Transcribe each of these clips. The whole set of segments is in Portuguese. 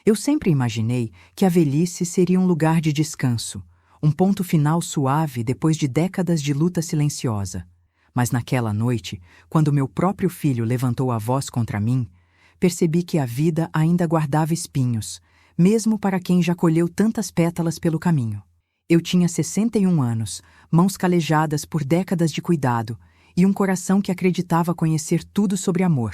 Eu sempre imaginei que a velhice seria um lugar de descanso, um ponto final suave depois de décadas de luta silenciosa. Mas naquela noite, quando meu próprio filho levantou a voz contra mim, percebi que a vida ainda guardava espinhos, mesmo para quem já colheu tantas pétalas pelo caminho. Eu tinha 61 anos, mãos calejadas por décadas de cuidado e um coração que acreditava conhecer tudo sobre amor.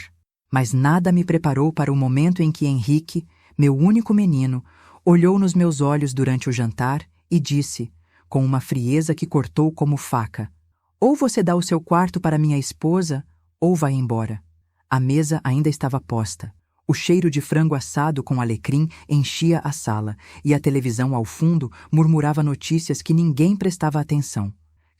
Mas nada me preparou para o momento em que Henrique, meu único menino, olhou nos meus olhos durante o jantar e disse, com uma frieza que cortou como faca: "Ou você dá o seu quarto para minha esposa, ou vai embora." A mesa ainda estava posta. O cheiro de frango assado com alecrim enchia a sala, e a televisão ao fundo murmurava notícias que ninguém prestava atenção.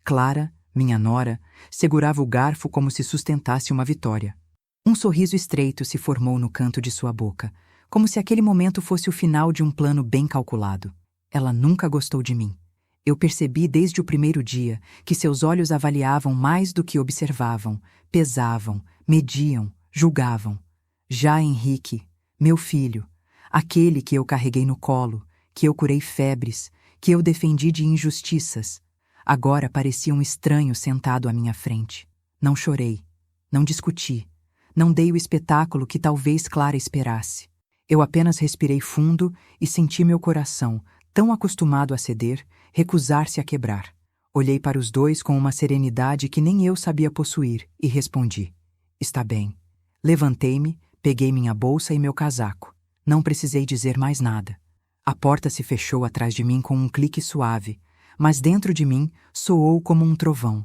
Clara, minha nora, segurava o garfo como se sustentasse uma vitória. Um sorriso estreito se formou no canto de sua boca, como se aquele momento fosse o final de um plano bem calculado. Ela nunca gostou de mim. Eu percebi desde o primeiro dia que seus olhos avaliavam mais do que observavam, pesavam, mediam, julgavam. Já Henrique, meu filho, aquele que eu carreguei no colo, que eu curei febres, que eu defendi de injustiças, agora parecia um estranho sentado à minha frente. Não chorei, não discuti, não dei o espetáculo que talvez Clara esperasse. Eu apenas respirei fundo e senti meu coração, tão acostumado a ceder, recusar-se a quebrar. Olhei para os dois com uma serenidade que nem eu sabia possuir e respondi: "Está bem." Levantei-me, peguei minha bolsa e meu casaco. Não precisei dizer mais nada. A porta se fechou atrás de mim com um clique suave, mas dentro de mim soou como um trovão.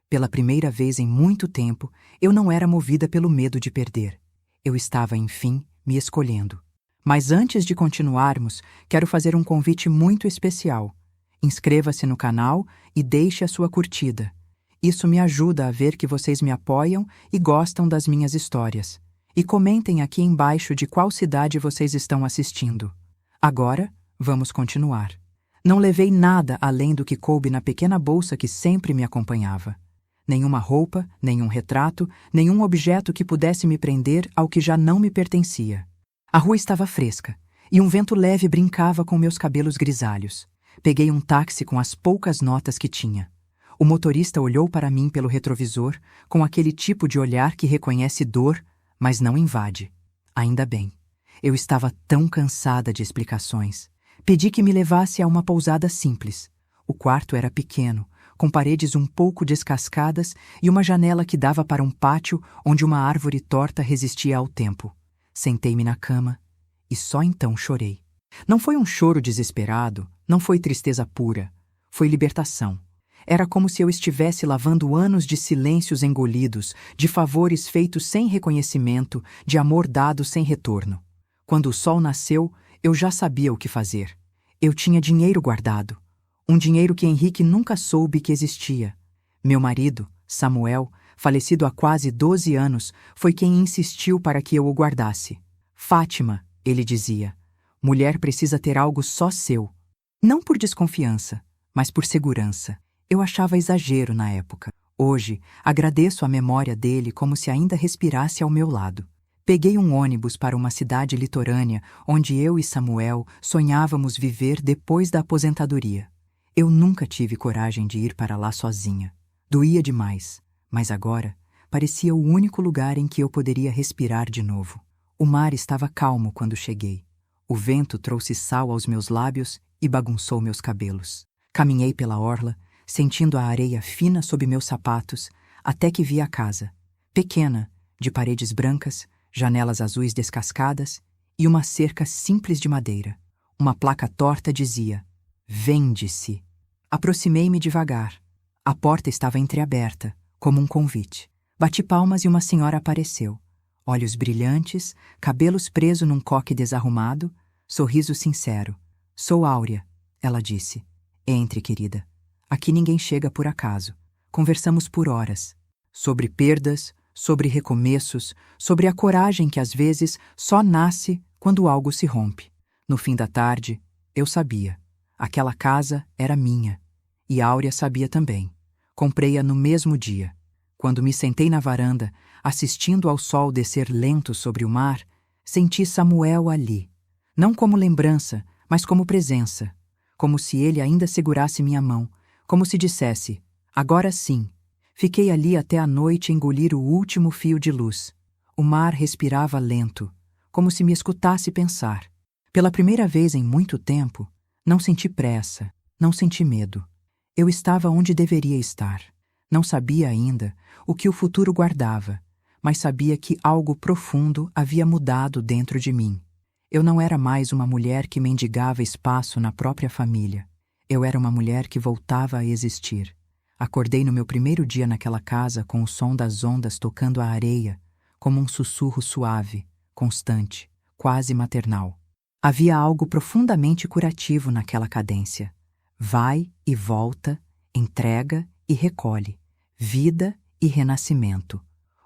Pela primeira vez em muito tempo, eu não era movida pelo medo de perder. Eu estava, enfim, me escolhendo. Mas antes de continuarmos, quero fazer um convite muito especial. Inscreva-se no canal e deixe a sua curtida. Isso me ajuda a ver que vocês me apoiam e gostam das minhas histórias. E comentem aqui embaixo de qual cidade vocês estão assistindo. Agora, vamos continuar. Não levei nada além do que coube na pequena bolsa que sempre me acompanhava. Nenhuma roupa, nenhum retrato, nenhum objeto que pudesse me prender ao que já não me pertencia. A rua estava fresca, e um vento leve brincava com meus cabelos grisalhos. Peguei um táxi com as poucas notas que tinha. O motorista olhou para mim pelo retrovisor, com aquele tipo de olhar que reconhece dor, mas não invade. Ainda bem. Eu estava tão cansada de explicações. Pedi que me levasse a uma pousada simples. O quarto era pequeno, com paredes um pouco descascadas e uma janela que dava para um pátio onde uma árvore torta resistia ao tempo. Sentei-me na cama e só então chorei. Não foi um choro desesperado, não foi tristeza pura. Foi libertação. Era como se eu estivesse lavando anos de silêncios engolidos, de favores feitos sem reconhecimento, de amor dado sem retorno. Quando o sol nasceu, eu já sabia o que fazer. Eu tinha dinheiro guardado. Um dinheiro que Henrique nunca soube que existia. Meu marido, Samuel, falecido há quase 12 anos, foi quem insistiu para que eu o guardasse. "Fátima", ele dizia, "mulher precisa ter algo só seu." Não por desconfiança, mas por segurança. Eu achava exagero na época. Hoje, agradeço a memória dele como se ainda respirasse ao meu lado. Peguei um ônibus para uma cidade litorânea onde eu e Samuel sonhávamos viver depois da aposentadoria. Eu nunca tive coragem de ir para lá sozinha. Doía demais, mas agora parecia o único lugar em que eu poderia respirar de novo. O mar estava calmo quando cheguei. O vento trouxe sal aos meus lábios e bagunçou meus cabelos. Caminhei pela orla, sentindo a areia fina sob meus sapatos, até que vi a casa. Pequena, de paredes brancas, janelas azuis descascadas e uma cerca simples de madeira. Uma placa torta dizia: "Vende-se." Aproximei-me devagar. A porta estava entreaberta, como um convite. Bati palmas e uma senhora apareceu. Olhos brilhantes, cabelos presos num coque desarrumado, sorriso sincero. "Sou Áurea", ela disse. "Entre, querida. Aqui ninguém chega por acaso. Conversamos por horas. Sobre perdas, sobre recomeços, sobre a coragem que às vezes só nasce quando algo se rompe." No fim da tarde, eu sabia. Aquela casa era minha. E Áurea sabia também. Comprei-a no mesmo dia. Quando me sentei na varanda, assistindo ao sol descer lento sobre o mar, senti Samuel ali. Não como lembrança, mas como presença. Como se ele ainda segurasse minha mão, como se dissesse: agora sim. Fiquei ali até a noite engolir o último fio de luz. O mar respirava lento, como se me escutasse pensar. Pela primeira vez em muito tempo, não senti pressa, não senti medo. Eu estava onde deveria estar. Não sabia ainda o que o futuro guardava, mas sabia que algo profundo havia mudado dentro de mim. Eu não era mais uma mulher que mendigava espaço na própria família. Eu era uma mulher que voltava a existir. Acordei no meu primeiro dia naquela casa com o som das ondas tocando a areia, como um sussurro suave, constante, quase maternal. Havia algo profundamente curativo naquela cadência. Vai e volta, entrega e recolhe, vida e renascimento.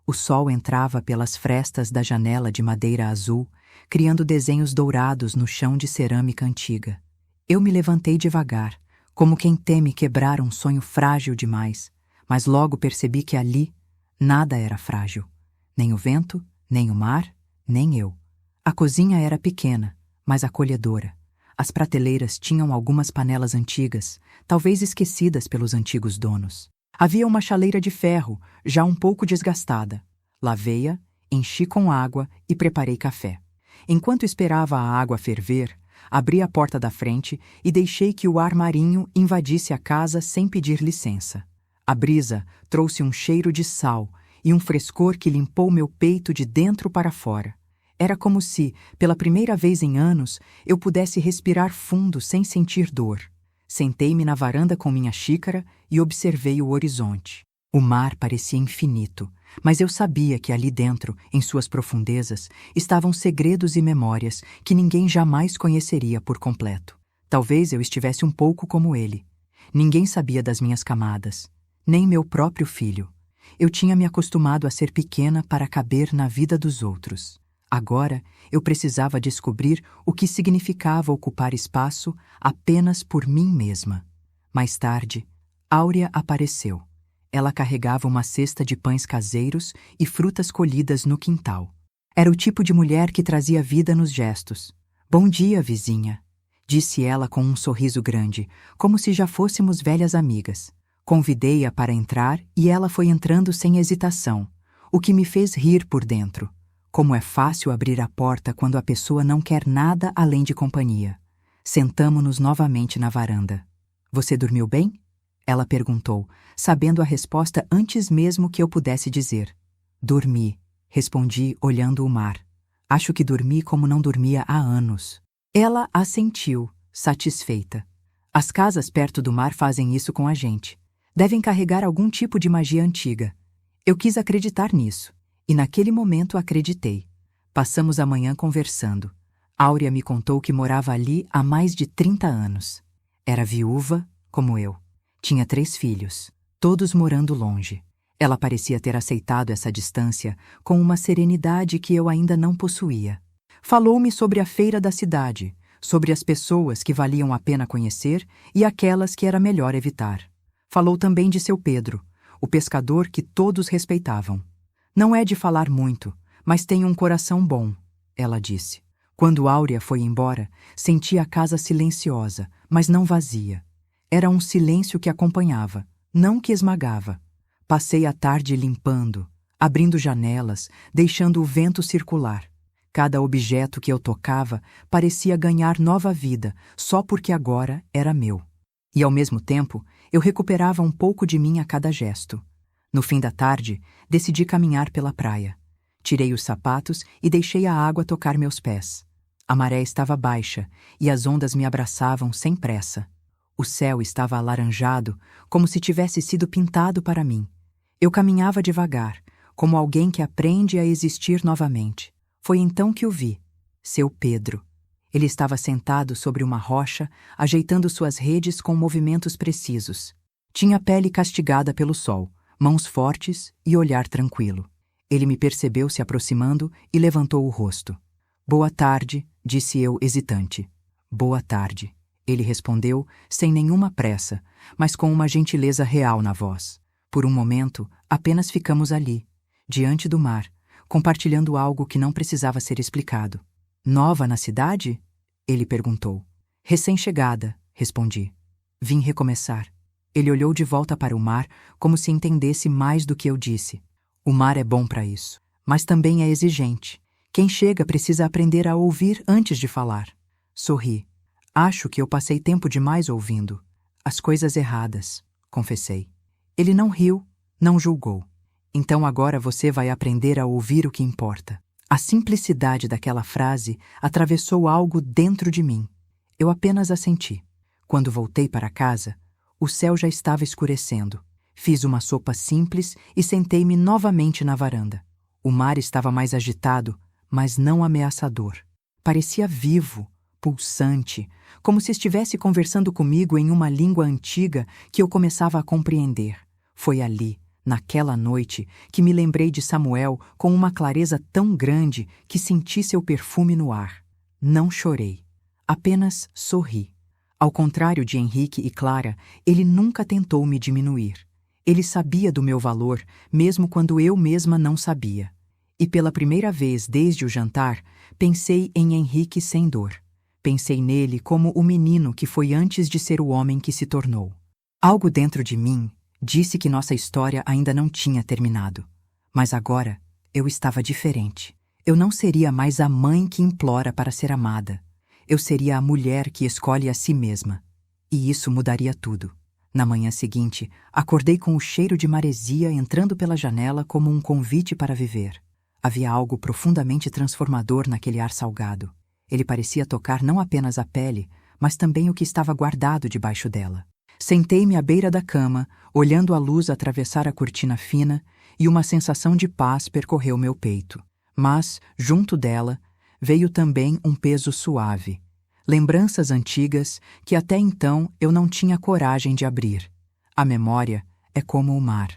O sol entrava pelas frestas da janela de madeira azul, criando desenhos dourados no chão de cerâmica antiga. Eu me levantei devagar, como quem teme quebrar um sonho frágil demais, mas logo percebi que ali nada era frágil. Nem o vento, nem o mar, nem eu. A cozinha era pequena, mas acolhedora. As prateleiras tinham algumas panelas antigas, talvez esquecidas pelos antigos donos. Havia uma chaleira de ferro, já um pouco desgastada. Lavei-a, enchi com água e preparei café. Enquanto esperava a água ferver, abri a porta da frente e deixei que o ar marinho invadisse a casa sem pedir licença. A brisa trouxe um cheiro de sal e um frescor que limpou meu peito de dentro para fora. Era como se, pela primeira vez em anos, eu pudesse respirar fundo sem sentir dor. Sentei-me na varanda com minha xícara e observei o horizonte. O mar parecia infinito, mas eu sabia que ali dentro, em suas profundezas, estavam segredos e memórias que ninguém jamais conheceria por completo. Talvez eu estivesse um pouco como ele. Ninguém sabia das minhas camadas, nem meu próprio filho. Eu tinha me acostumado a ser pequena para caber na vida dos outros. Agora, eu precisava descobrir o que significava ocupar espaço apenas por mim mesma. Mais tarde, Áurea apareceu. Ela carregava uma cesta de pães caseiros e frutas colhidas no quintal. Era o tipo de mulher que trazia vida nos gestos. "Bom dia, vizinha", disse ela com um sorriso grande, como se já fôssemos velhas amigas. Convidei-a para entrar e ela foi entrando sem hesitação, o que me fez rir por dentro. Como é fácil abrir a porta quando a pessoa não quer nada além de companhia. Sentamo-nos novamente na varanda. "Você dormiu bem?" Ela perguntou, sabendo a resposta antes mesmo que eu pudesse dizer. "Dormi", respondi, olhando o mar. "Acho que dormi como não dormia há anos." Ela assentiu, satisfeita. As casas perto do mar fazem isso com a gente. Devem carregar algum tipo de magia antiga. Eu quis acreditar nisso. E naquele momento acreditei. Passamos a manhã conversando. Áurea me contou que morava ali há mais de 30 anos. Era viúva, como eu. Tinha 3 filhos, todos morando longe. Ela parecia ter aceitado essa distância com uma serenidade que eu ainda não possuía. Falou-me sobre a feira da cidade, sobre as pessoas que valiam a pena conhecer e aquelas que era melhor evitar. Falou também de seu Pedro, o pescador que todos respeitavam. "Não é de falar muito, mas tem um coração bom", ela disse. Quando Áurea foi embora, senti a casa silenciosa, mas não vazia. Era um silêncio que acompanhava, não que esmagava. Passei a tarde limpando, abrindo janelas, deixando o vento circular. Cada objeto que eu tocava parecia ganhar nova vida, só porque agora era meu. E, ao mesmo tempo, eu recuperava um pouco de mim a cada gesto. No fim da tarde, decidi caminhar pela praia. Tirei os sapatos e deixei a água tocar meus pés. A maré estava baixa e as ondas me abraçavam sem pressa. O céu estava alaranjado, como se tivesse sido pintado para mim. Eu caminhava devagar, como alguém que aprende a existir novamente. Foi então que o vi. Seu Pedro. Ele estava sentado sobre uma rocha, ajeitando suas redes com movimentos precisos. Tinha a pele castigada pelo sol, mãos fortes e olhar tranquilo. Ele me percebeu se aproximando e levantou o rosto. "Boa tarde", disse eu hesitante. "Boa tarde", ele respondeu, sem nenhuma pressa, mas com uma gentileza real na voz. Por um momento, apenas ficamos ali, diante do mar, compartilhando algo que não precisava ser explicado. "Nova na cidade?" Ele perguntou. Recém-chegada, respondi. Vim recomeçar. Ele olhou de volta para o mar, como se entendesse mais do que eu disse. O mar é bom para isso, mas também é exigente. Quem chega precisa aprender a ouvir antes de falar. Sorri. Acho que eu passei tempo demais ouvindo. As coisas erradas, confessei. Ele não riu, não julgou. Então agora você vai aprender a ouvir o que importa. A simplicidade daquela frase atravessou algo dentro de mim. Eu apenas assenti. Quando voltei para casa, o céu já estava escurecendo. Fiz uma sopa simples e sentei-me novamente na varanda. O mar estava mais agitado, mas não ameaçador. Parecia vivo, pulsante, como se estivesse conversando comigo em uma língua antiga que eu começava a compreender. Foi ali, naquela noite, que me lembrei de Samuel com uma clareza tão grande que senti seu perfume no ar. Não chorei, apenas sorri. Ao contrário de Henrique e Clara, ele nunca tentou me diminuir. Ele sabia do meu valor, mesmo quando eu mesma não sabia. E pela primeira vez desde o jantar, pensei em Henrique sem dor. Pensei nele como o menino que foi antes de ser o homem que se tornou. Algo dentro de mim disse que nossa história ainda não tinha terminado. Mas agora eu estava diferente. Eu não seria mais a mãe que implora para ser amada. Eu seria a mulher que escolhe a si mesma. E isso mudaria tudo. Na manhã seguinte, acordei com o cheiro de maresia entrando pela janela como um convite para viver. Havia algo profundamente transformador naquele ar salgado. Ele parecia tocar não apenas a pele, mas também o que estava guardado debaixo dela. Sentei-me à beira da cama, olhando a luz atravessar a cortina fina, e uma sensação de paz percorreu meu peito. Mas, junto dela, veio também um peso suave. Lembranças antigas que até então eu não tinha coragem de abrir. A memória é como o mar.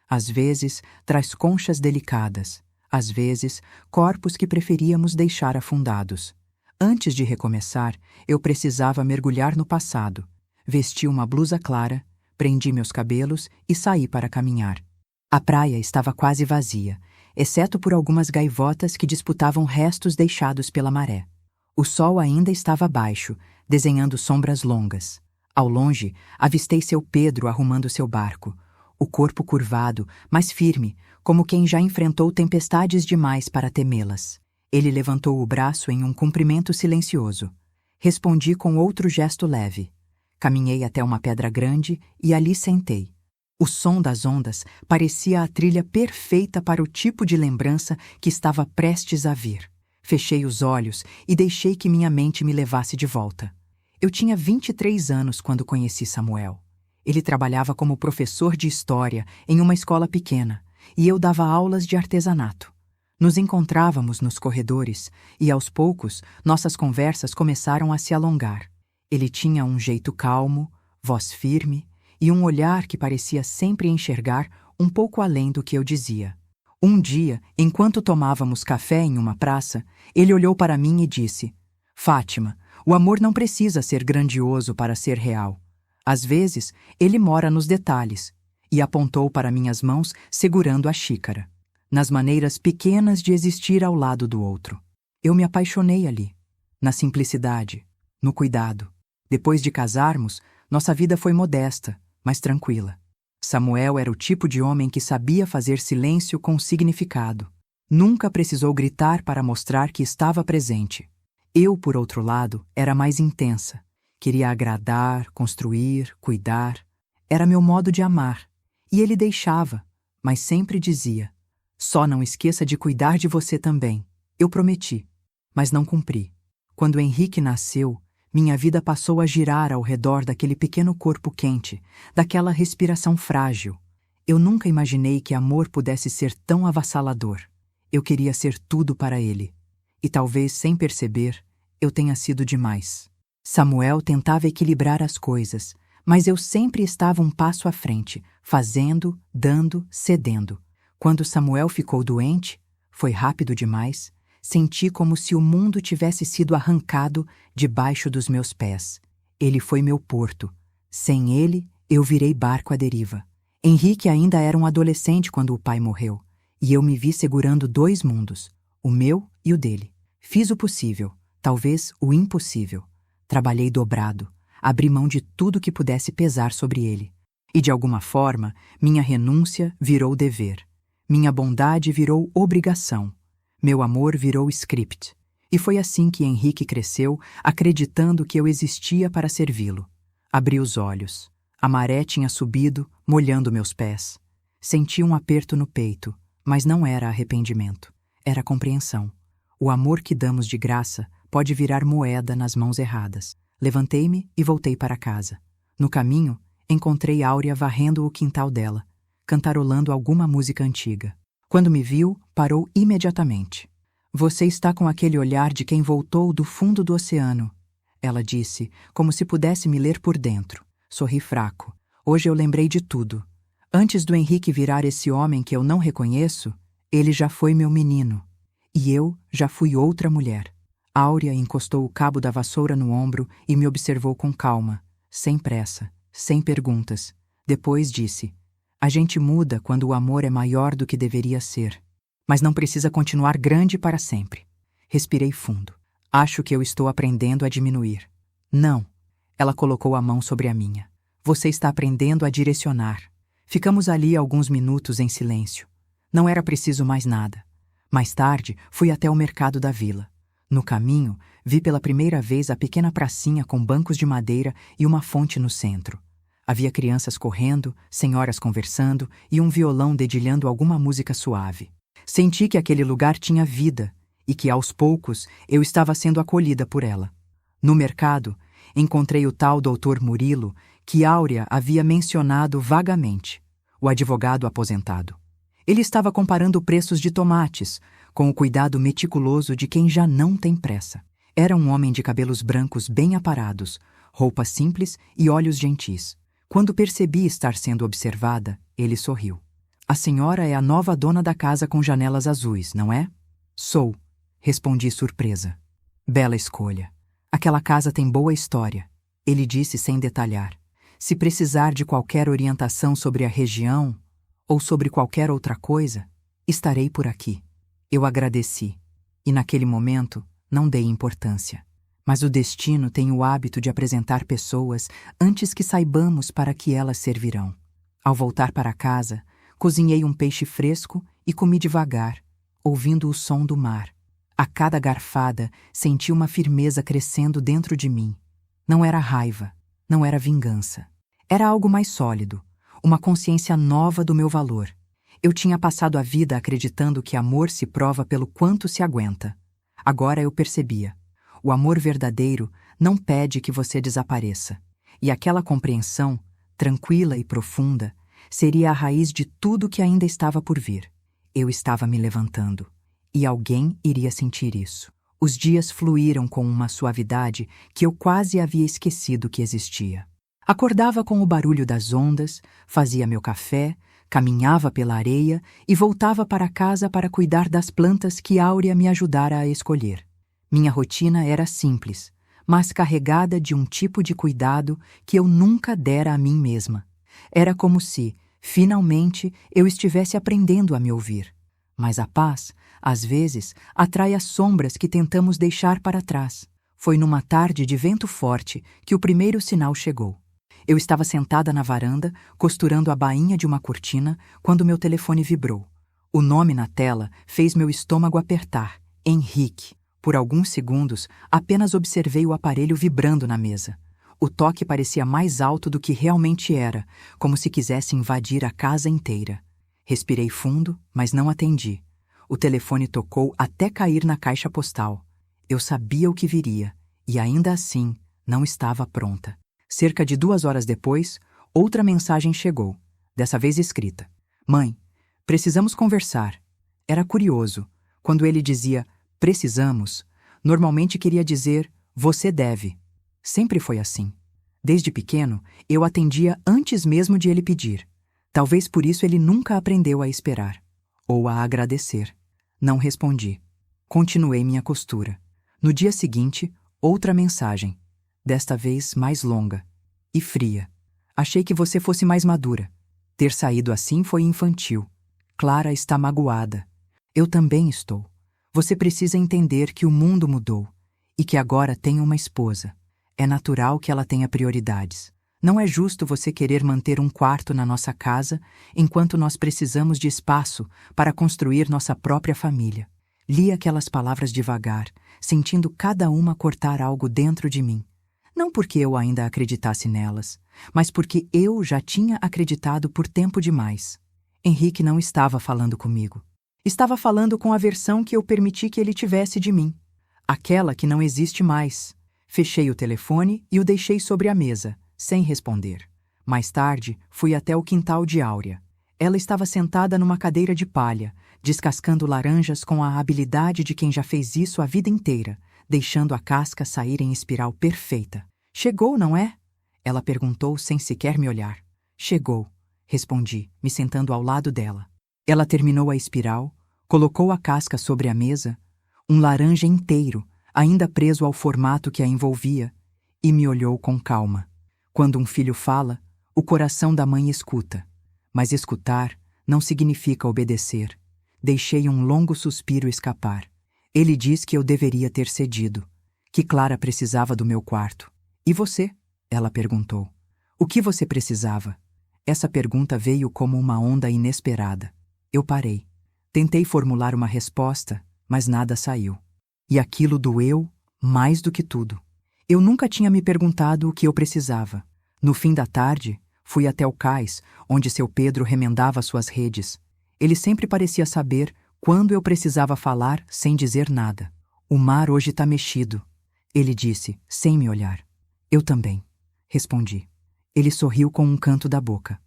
Às vezes, traz conchas delicadas. Às vezes, corpos que preferíamos deixar afundados. Antes de recomeçar, eu precisava mergulhar no passado. Vesti uma blusa clara, prendi meus cabelos e saí para caminhar. A praia estava quase vazia, exceto por algumas gaivotas que disputavam restos deixados pela maré. O sol ainda estava baixo, desenhando sombras longas. Ao longe, avistei seu Pedro arrumando seu barco, o corpo curvado, mas firme, como quem já enfrentou tempestades demais para temê-las. Ele levantou o braço em um cumprimento silencioso. Respondi com outro gesto leve. Caminhei até uma pedra grande e ali sentei. O som das ondas parecia a trilha perfeita para o tipo de lembrança que estava prestes a vir. Fechei os olhos e deixei que minha mente me levasse de volta. Eu tinha 23 anos quando conheci Samuel. Ele trabalhava como professor de história em uma escola pequena e eu dava aulas de artesanato. Nos encontrávamos nos corredores e, aos poucos, nossas conversas começaram a se alongar. Ele tinha um jeito calmo, voz firme e um olhar que parecia sempre enxergar um pouco além do que eu dizia. Um dia, enquanto tomávamos café em uma praça, ele olhou para mim e disse: Fátima, o amor não precisa ser grandioso para ser real. Às vezes, ele mora nos detalhes, e apontou para minhas mãos segurando a xícara, nas maneiras pequenas de existir ao lado do outro. Eu me apaixonei ali, na simplicidade, no cuidado. Depois de casarmos, nossa vida foi modesta, mas tranquila. Samuel era o tipo de homem que sabia fazer silêncio com significado. Nunca precisou gritar para mostrar que estava presente. Eu, por outro lado, era mais intensa. Queria agradar, construir, cuidar. Era meu modo de amar. E ele deixava, mas sempre dizia: só não esqueça de cuidar de você também. Eu prometi, mas não cumpri. Quando Henrique nasceu, minha vida passou a girar ao redor daquele pequeno corpo quente, daquela respiração frágil. Eu nunca imaginei que amor pudesse ser tão avassalador. Eu queria ser tudo para ele. E talvez, sem perceber, eu tenha sido demais. Samuel tentava equilibrar as coisas, mas eu sempre estava um passo à frente, fazendo, dando, cedendo. Quando Samuel ficou doente, foi rápido demais. Senti como se o mundo tivesse sido arrancado debaixo dos meus pés. Ele foi meu porto. Sem ele, eu virei barco à deriva. Henrique ainda era um adolescente quando o pai morreu, e eu me vi segurando dois mundos, o meu e o dele. Fiz o possível. talvez o impossível. Trabalhei dobrado, abri mão de tudo que pudesse pesar sobre ele. E de alguma forma, minha renúncia virou dever. Minha bondade virou obrigação. Meu amor virou script. E foi assim que Henrique cresceu, acreditando que eu existia para servi-lo. Abri os olhos. A maré tinha subido, molhando meus pés. Senti um aperto no peito, mas não era arrependimento. Era compreensão. O amor que damos de graça pode virar moeda nas mãos erradas. Levantei-me e voltei para casa. No caminho, encontrei Áurea varrendo o quintal dela, cantarolando alguma música antiga. Quando me viu, parou imediatamente. Você está com aquele olhar de quem voltou do fundo do oceano, ela disse, como se pudesse me ler por dentro. Sorri fraco. Hoje eu lembrei de tudo. Antes do Henrique virar esse homem que eu não reconheço, ele já foi meu menino. E eu já fui outra mulher. Áurea encostou o cabo da vassoura no ombro e me observou com calma, sem pressa, sem perguntas. Depois disse: a gente muda quando o amor é maior do que deveria ser. Mas não precisa continuar grande para sempre. Respirei fundo. Acho que eu estou aprendendo a diminuir. Não. Ela colocou a mão sobre a minha. Você está aprendendo a direcionar. Ficamos ali alguns minutos em silêncio. Não era preciso mais nada. Mais tarde, fui até o mercado da vila. No caminho, vi pela primeira vez a pequena pracinha com bancos de madeira e uma fonte no centro. Havia crianças correndo, senhoras conversando e um violão dedilhando alguma música suave. Senti que aquele lugar tinha vida e que, aos poucos, eu estava sendo acolhida por ela. No mercado, encontrei o tal Dr. Murilo, que Áurea havia mencionado vagamente, o advogado aposentado. Ele estava comparando preços de tomates, com o cuidado meticuloso de quem já não tem pressa. Era um homem de cabelos brancos bem aparados, roupa simples e olhos gentis. Quando percebi estar sendo observada, ele sorriu. A senhora é a nova dona da casa com janelas azuis, não é? Sou, respondi surpresa. Bela escolha. Aquela casa tem boa história, ele disse sem detalhar. Se precisar de qualquer orientação sobre a região ou sobre qualquer outra coisa, estarei por aqui. Eu agradeci, e naquele momento não dei importância. Mas o destino tem o hábito de apresentar pessoas antes que saibamos para que elas servirão. Ao voltar para casa, cozinhei um peixe fresco e comi devagar, ouvindo o som do mar. A cada garfada, senti uma firmeza crescendo dentro de mim. Não era raiva, não era vingança. Era algo mais sólido, uma consciência nova do meu valor. Eu tinha passado a vida acreditando que amor se prova pelo quanto se aguenta. Agora eu percebia. O amor verdadeiro não pede que você desapareça. E aquela compreensão, tranquila e profunda, seria a raiz de tudo que ainda estava por vir. Eu estava me levantando. E alguém iria sentir isso. Os dias fluíram com uma suavidade que eu quase havia esquecido que existia. Acordava com o barulho das ondas, fazia meu café, caminhava pela areia e voltava para casa para cuidar das plantas que Áurea me ajudara a escolher. Minha rotina era simples, mas carregada de um tipo de cuidado que eu nunca dera a mim mesma. Era como se, finalmente, eu estivesse aprendendo a me ouvir. Mas a paz, às vezes, atrai as sombras que tentamos deixar para trás. Foi numa tarde de vento forte que o primeiro sinal chegou. Eu estava sentada na varanda, costurando a bainha de uma cortina, quando meu telefone vibrou. O nome na tela fez meu estômago apertar. Henrique. Por alguns segundos, apenas observei o aparelho vibrando na mesa. O toque parecia mais alto do que realmente era, como se quisesse invadir a casa inteira. Respirei fundo, mas não atendi. O telefone tocou até cair na caixa postal. Eu sabia o que viria, e ainda assim, não estava pronta. Cerca de 2 horas depois, outra mensagem chegou, dessa vez escrita. Mãe, precisamos conversar. Era curioso. Quando ele dizia precisamos, normalmente queria dizer você deve. Sempre foi assim. Desde pequeno, eu atendia antes mesmo de ele pedir. Talvez por isso ele nunca aprendeu a esperar. Ou a agradecer. Não respondi. Continuei minha costura. No dia seguinte, outra mensagem. Desta vez mais longa. E fria. Achei que você fosse mais madura. Ter saído assim foi infantil. Clara está magoada. Eu também estou. Você precisa entender que o mundo mudou. e que agora tem uma esposa. É natural que ela tenha prioridades. Não é justo você querer manter um quarto na nossa casa enquanto nós precisamos de espaço para construir nossa própria família. Li aquelas palavras devagar, sentindo cada uma cortar algo dentro de mim. Não porque eu ainda acreditasse nelas, mas porque eu já tinha acreditado por tempo demais. Henrique não estava falando comigo. Estava falando com a versão que eu permiti que ele tivesse de mim. Aquela que não existe mais. Fechei o telefone e o deixei sobre a mesa, sem responder. Mais tarde, fui até o quintal de Áurea. Ela estava sentada numa cadeira de palha, descascando laranjas com a habilidade de quem já fez isso a vida inteira, deixando a casca sair em espiral perfeita. Chegou, não é? Ela perguntou sem sequer me olhar. Chegou, respondi, me sentando ao lado dela. Ela terminou a espiral, colocou a casca sobre a mesa, um laranja inteiro, ainda preso ao formato que a envolvia, e me olhou com calma. Quando um filho fala, o coração da mãe escuta. Mas escutar não significa obedecer. Deixei um longo suspiro escapar. Ele diz que eu deveria ter cedido, que Clara precisava do meu quarto. E você? Ela perguntou. O que você precisava? Essa pergunta veio como uma onda inesperada. Eu parei. Tentei formular uma resposta, mas nada saiu. E aquilo doeu mais do que tudo. Eu nunca tinha me perguntado o que eu precisava. No fim da tarde, fui até o cais, onde seu Pedro remendava suas redes. Ele sempre parecia saber quando eu precisava falar sem dizer nada. O mar hoje está mexido, ele disse, sem me olhar. Eu também, respondi. Ele sorriu com um canto da boca.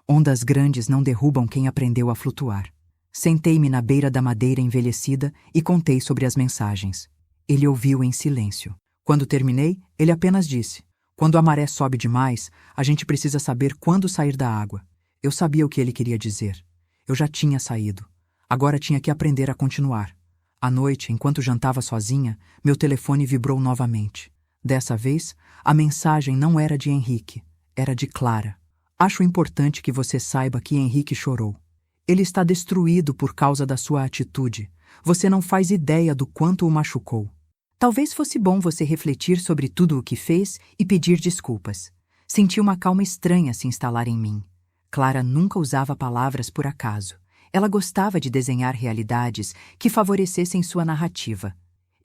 Ondas grandes não derrubam quem aprendeu a flutuar. Sentei-me na beira da madeira envelhecida e contei sobre as mensagens. Ele ouviu em silêncio. Quando terminei, ele apenas disse: quando a maré sobe demais, a gente precisa saber quando sair da água. Eu sabia o que ele queria dizer. Eu já tinha saído. Agora tinha que aprender a continuar. À noite, enquanto jantava sozinha, meu telefone vibrou novamente. Dessa vez, a mensagem não era de Henrique, era de Clara. Acho importante que você saiba que Henrique chorou. Ele está destruído por causa da sua atitude. Você não faz ideia do quanto o machucou. Talvez fosse bom você refletir sobre tudo o que fez e pedir desculpas. Senti uma calma estranha se instalar em mim. Clara nunca usava palavras por acaso. Ela gostava de desenhar realidades que favorecessem sua narrativa.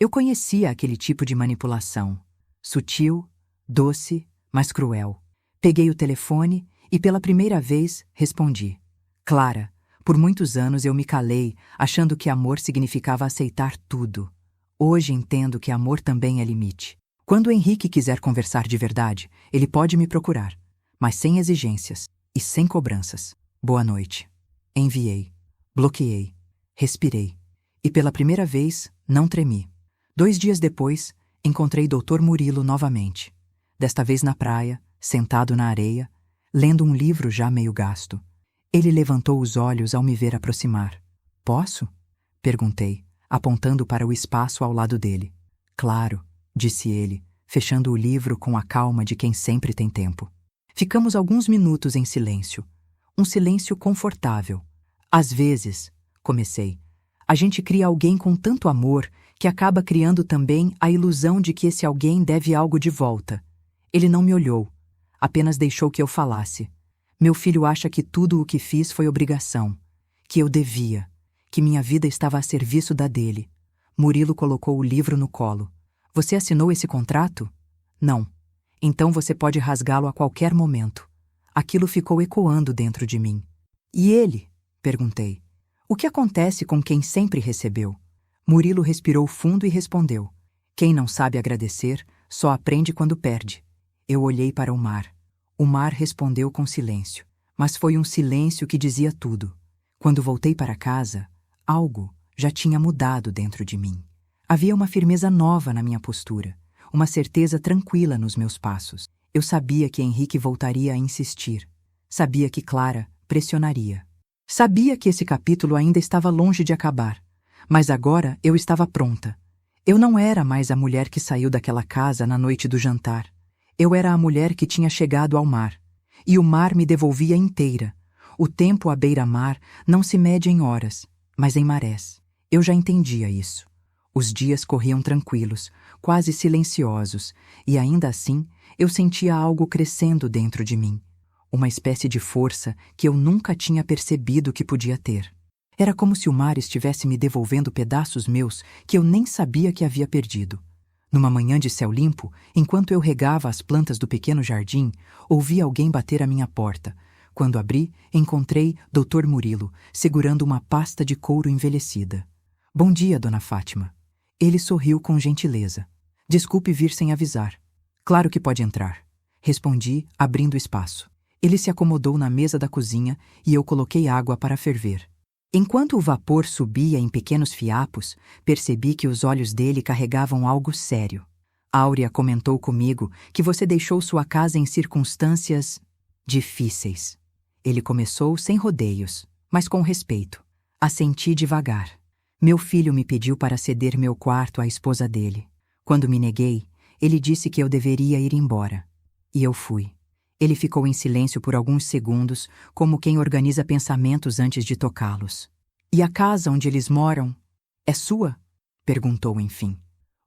Eu conhecia aquele tipo de manipulação. Sutil, doce, mas cruel. Peguei o telefone e pela primeira vez respondi. Clara, por muitos anos eu me calei, achando que amor significava aceitar tudo. Hoje entendo que amor também é limite. Quando o Henrique quiser conversar de verdade, ele pode me procurar, mas sem exigências e sem cobranças. Boa noite. Enviei. Bloqueei. Respirei. E pela primeira vez, não tremi. 2 dias depois, encontrei Dr. Murilo novamente. Desta vez na praia, sentado na areia, lendo um livro já meio gasto. Ele levantou os olhos ao me ver aproximar. Posso? Perguntei, apontando para o espaço ao lado dele. Claro, disse ele, fechando o livro com a calma de quem sempre tem tempo. Ficamos alguns minutos em silêncio. Um silêncio confortável. Às vezes, comecei, a gente cria alguém com tanto amor que acaba criando também a ilusão de que esse alguém deve algo de volta. Ele não me olhou, apenas deixou que eu falasse. Meu filho acha que tudo o que fiz foi obrigação, que eu devia, que minha vida estava a serviço da dele. Murilo colocou o livro no colo. Você assinou esse contrato? Não. Então você pode rasgá-lo a qualquer momento. Aquilo ficou ecoando dentro de mim. E ele? Perguntei. O que acontece com quem sempre recebeu? Murilo respirou fundo e respondeu. Quem não sabe agradecer, só aprende quando perde. Eu olhei para o mar. O mar respondeu com silêncio, mas foi um silêncio que dizia tudo. Quando voltei para casa, algo já tinha mudado dentro de mim. Havia uma firmeza nova na minha postura, uma certeza tranquila nos meus passos. Eu sabia que Henrique voltaria a insistir. Sabia que Clara pressionaria. Sabia que esse capítulo ainda estava longe de acabar, mas agora eu estava pronta. Eu não era mais a mulher que saiu daquela casa na noite do jantar. Eu era a mulher que tinha chegado ao mar, e o mar me devolvia inteira. O tempo à beira-mar não se mede em horas, mas em marés. Eu já entendia isso. Os dias corriam tranquilos, quase silenciosos, e ainda assim eu sentia algo crescendo dentro de mim. Uma espécie de força que eu nunca tinha percebido que podia ter. Era como se o mar estivesse me devolvendo pedaços meus que eu nem sabia que havia perdido. Numa manhã de céu limpo, enquanto eu regava as plantas do pequeno jardim, ouvi alguém bater à minha porta. Quando abri, encontrei Dr. Murilo, segurando uma pasta de couro envelhecida. Bom dia, Dona Fátima. Ele sorriu com gentileza. Desculpe vir sem avisar. Claro que pode entrar. Respondi, abrindo espaço. Ele se acomodou na mesa da cozinha e eu coloquei água para ferver. Enquanto o vapor subia em pequenos fiapos, percebi que os olhos dele carregavam algo sério. Áurea comentou comigo que você deixou sua casa em circunstâncias difíceis. Ele começou sem rodeios, mas com respeito. Assenti devagar. Meu filho me pediu para ceder meu quarto à esposa dele. Quando me neguei, ele disse que eu deveria ir embora. E eu fui. Ele ficou em silêncio por alguns segundos, como quem organiza pensamentos antes de tocá-los. E a casa onde eles moram é sua? Perguntou enfim.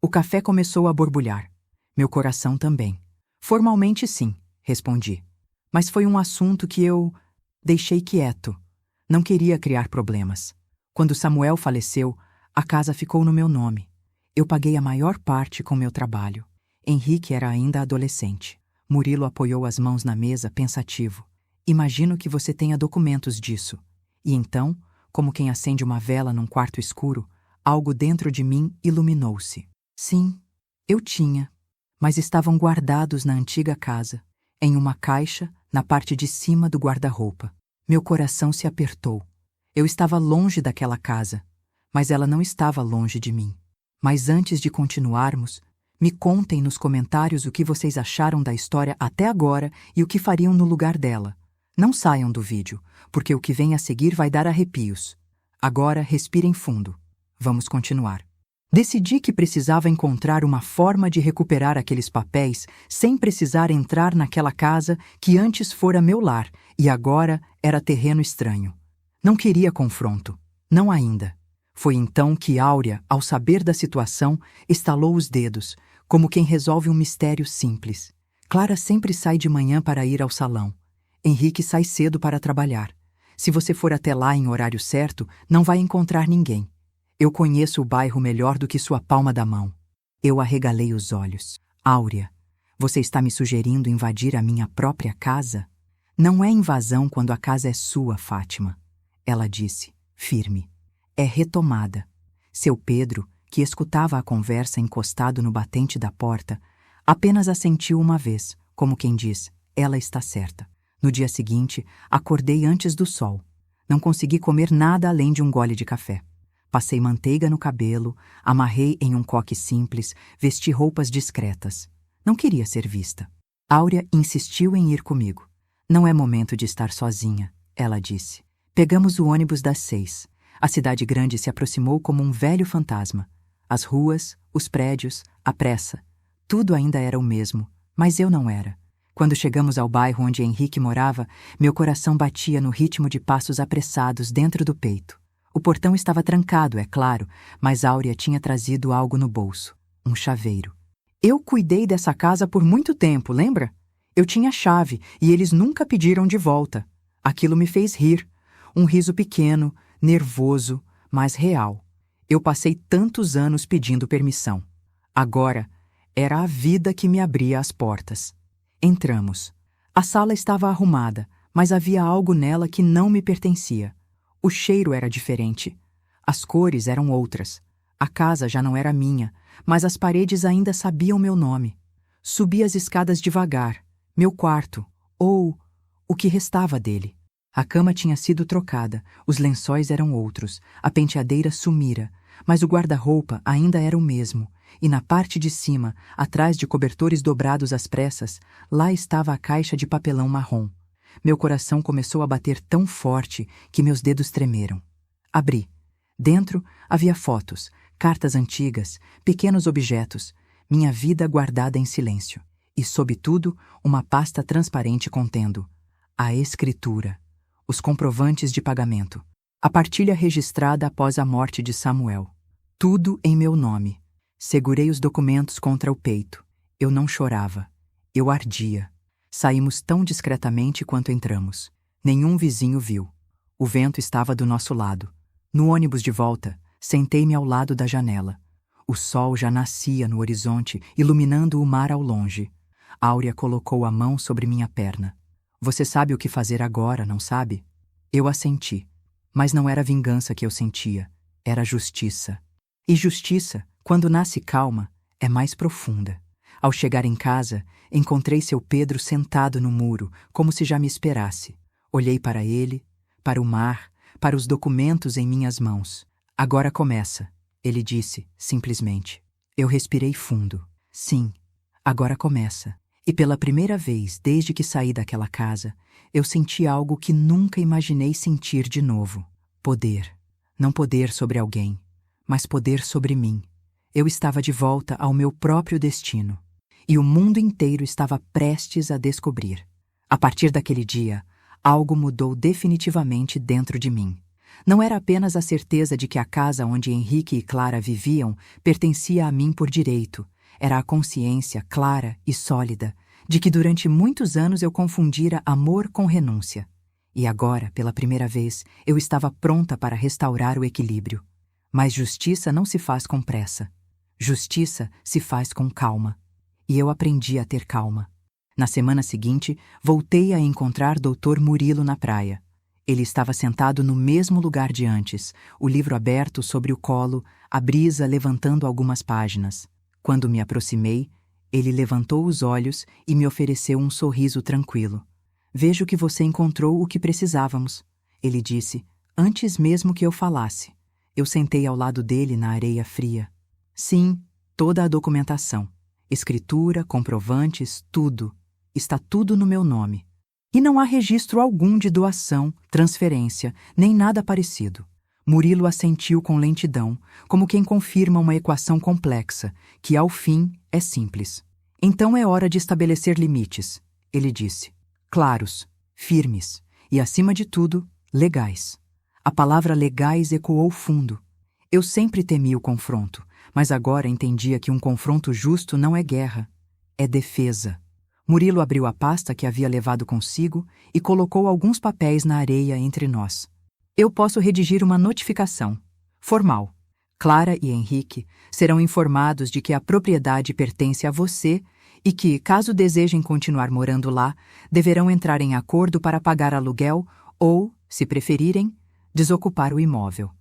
O café começou a borbulhar. Meu coração também. Formalmente sim, respondi. Mas foi um assunto que eu deixei quieto. Não queria criar problemas. Quando Samuel faleceu, a casa ficou no meu nome. Eu paguei a maior parte com meu trabalho. Henrique era ainda adolescente. Murilo apoiou as mãos na mesa, pensativo. Imagino que você tenha documentos disso. E então, como quem acende uma vela num quarto escuro, algo dentro de mim iluminou-se. Sim, eu tinha, mas estavam guardados na antiga casa, em uma caixa na parte de cima do guarda-roupa. Meu coração se apertou. Eu estava longe daquela casa, mas ela não estava longe de mim. Mas antes de continuarmos, me contem nos comentários o que vocês acharam da história até agora e o que fariam no lugar dela. Não saiam do vídeo, porque o que vem a seguir vai dar arrepios. Agora respirem fundo. Vamos continuar. Decidi que precisava encontrar uma forma de recuperar aqueles papéis sem precisar entrar naquela casa que antes fora meu lar e agora era terreno estranho. Não queria confronto. Não ainda. Foi então que Áurea, ao saber da situação, estalou os dedos, como quem resolve um mistério simples. Clara sempre sai de manhã para ir ao salão. Henrique sai cedo para trabalhar. Se você for até lá em horário certo, não vai encontrar ninguém. Eu conheço o bairro melhor do que sua palma da mão. Eu arregalei os olhos. Áurea, você está me sugerindo invadir a minha própria casa? Não é invasão quando a casa é sua, Fátima. Ela disse, firme. É retomada. Seu Pedro, que escutava a conversa encostado no batente da porta, apenas assentiu uma vez, como quem diz, ela está certa. No dia seguinte, acordei antes do sol. Não consegui comer nada além de um gole de café. Passei manteiga no cabelo, amarrei em um coque simples, vesti roupas discretas. Não queria ser vista. Áurea insistiu em ir comigo. Não é momento de estar sozinha, ela disse. Pegamos o ônibus das 6. A cidade grande se aproximou como um velho fantasma. As ruas, os prédios, a pressa. Tudo ainda era o mesmo, mas eu não era. Quando chegamos ao bairro onde Henrique morava, meu coração batia no ritmo de passos apressados dentro do peito. O portão estava trancado, é claro, mas Áurea tinha trazido algo no bolso. Um chaveiro. Eu cuidei dessa casa por muito tempo, lembra? Eu tinha a chave e eles nunca pediram de volta. Aquilo me fez rir. Um riso pequeno, nervoso, mas real. Eu passei tantos anos pedindo permissão. Agora, era a vida que me abria as portas. Entramos. A sala estava arrumada, mas havia algo nela que não me pertencia. O cheiro era diferente. As cores eram outras. A casa já não era minha, mas as paredes ainda sabiam meu nome. Subi as escadas devagar. Meu quarto, ou o que restava dele. A cama tinha sido trocada, os lençóis eram outros, a penteadeira sumira, mas o guarda-roupa ainda era o mesmo, e na parte de cima, atrás de cobertores dobrados às pressas, lá estava a caixa de papelão marrom. Meu coração começou a bater tão forte que meus dedos tremeram. Abri. Dentro havia fotos, cartas antigas, pequenos objetos, minha vida guardada em silêncio. E, sob tudo, uma pasta transparente contendo a escritura, os comprovantes de pagamento, a partilha registrada após a morte de Samuel. Tudo em meu nome. Segurei os documentos contra o peito. Eu não chorava. Eu ardia. Saímos tão discretamente quanto entramos. Nenhum vizinho viu. O vento estava do nosso lado. No ônibus de volta, sentei-me ao lado da janela. O sol já nascia no horizonte, iluminando o mar ao longe. Áurea colocou a mão sobre minha perna. Você sabe o que fazer agora, não sabe? Eu assenti. Mas não era vingança que eu sentia. Era justiça. E justiça, quando nasce calma, é mais profunda. Ao chegar em casa, encontrei seu Pedro sentado no muro, como se já me esperasse. Olhei para ele, para o mar, para os documentos em minhas mãos. Agora começa, ele disse, simplesmente. Eu respirei fundo. Sim, agora começa. E pela primeira vez, desde que saí daquela casa, eu senti algo que nunca imaginei sentir de novo. Poder. Não poder sobre alguém, mas poder sobre mim. Eu estava de volta ao meu próprio destino. E o mundo inteiro estava prestes a descobrir. A partir daquele dia, algo mudou definitivamente dentro de mim. Não era apenas a certeza de que a casa onde Henrique e Clara viviam pertencia a mim por direito. Era a consciência clara e sólida de que durante muitos anos eu confundira amor com renúncia. E agora, pela primeira vez, eu estava pronta para restaurar o equilíbrio. Mas justiça não se faz com pressa. Justiça se faz com calma. E eu aprendi a ter calma. Na semana seguinte, voltei a encontrar Dr. Murilo na praia. Ele estava sentado no mesmo lugar de antes, o livro aberto sobre o colo, a brisa levantando algumas páginas. Quando me aproximei, ele levantou os olhos e me ofereceu um sorriso tranquilo. Vejo que você encontrou o que precisávamos, ele disse, antes mesmo que eu falasse. Eu sentei ao lado dele na areia fria. Sim, toda a documentação. Escritura, comprovantes, tudo. Está tudo no meu nome. E não há registro algum de doação, transferência, nem nada parecido. Murilo assentiu com lentidão, como quem confirma uma equação complexa, que ao fim é simples. Então é hora de estabelecer limites, ele disse. Claros, firmes e, acima de tudo, legais. A palavra legais ecoou fundo. Eu sempre temi o confronto, mas agora entendia que um confronto justo não é guerra, é defesa. Murilo abriu a pasta que havia levado consigo e colocou alguns papéis na areia entre nós. Eu posso redigir uma notificação, formal. Clara e Henrique serão informados de que a propriedade pertence a você e que, caso desejem continuar morando lá, deverão entrar em acordo para pagar aluguel ou, se preferirem, desocupar o imóvel.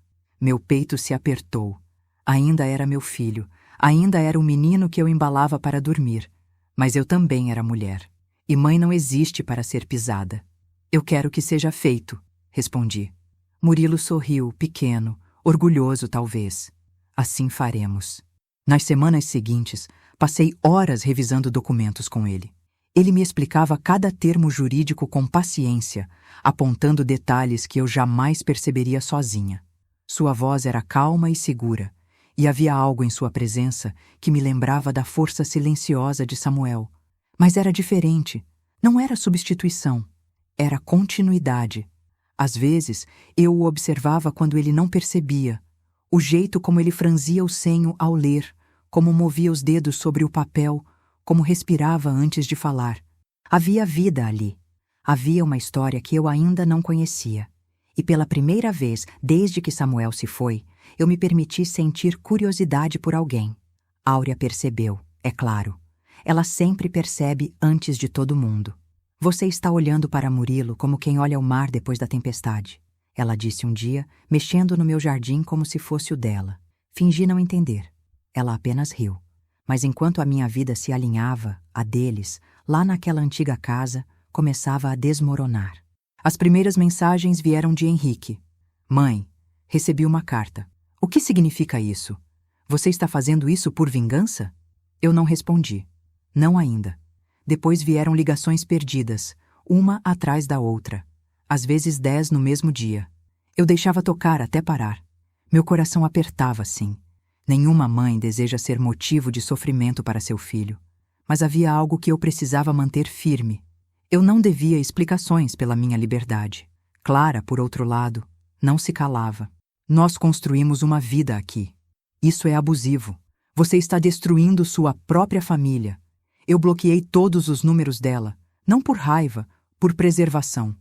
Meu peito se apertou. Ainda era meu filho, ainda era o menino que eu embalava para dormir. Mas eu também era mulher. E mãe não existe para ser pisada. Eu quero que seja feito, respondi. Murilo sorriu, pequeno, orgulhoso talvez. Assim faremos. Nas semanas seguintes, passei horas revisando documentos com ele. Ele me explicava cada termo jurídico com paciência, apontando detalhes que eu jamais perceberia sozinha. Sua voz era calma e segura, e havia algo em sua presença que me lembrava da força silenciosa de Samuel. Mas era diferente. Não era substituição. Era continuidade. Às vezes, eu o observava quando ele não percebia. O jeito como ele franzia o senho ao ler, como movia os dedos sobre o papel, como respirava antes de falar. Havia vida ali. Havia uma história que eu ainda não conhecia. E pela primeira vez, desde que Samuel se foi, eu me permiti sentir curiosidade por alguém. Áurea percebeu, é claro. Ela sempre percebe antes de todo mundo. Você está olhando para Murilo como quem olha o mar depois da tempestade. Ela disse um dia, mexendo no meu jardim como se fosse o dela. Fingi não entender. Ela apenas riu. Mas enquanto a minha vida se alinhava à deles, lá naquela antiga casa, começava a desmoronar. As primeiras mensagens vieram de Henrique. Mãe, recebi uma carta. O que significa isso? Você está fazendo isso por vingança? Eu não respondi. Não ainda. Depois vieram ligações perdidas, uma atrás da outra. Às vezes 10 no mesmo dia. Eu deixava tocar até parar. Meu coração apertava, sim. Nenhuma mãe deseja ser motivo de sofrimento para seu filho. Mas havia algo que eu precisava manter firme. Eu não devia explicações pela minha liberdade. Clara, por outro lado, não se calava. Nós construímos uma vida aqui. Isso é abusivo. Você está destruindo sua própria família. Eu bloqueei todos os números dela, não por raiva, por preservação.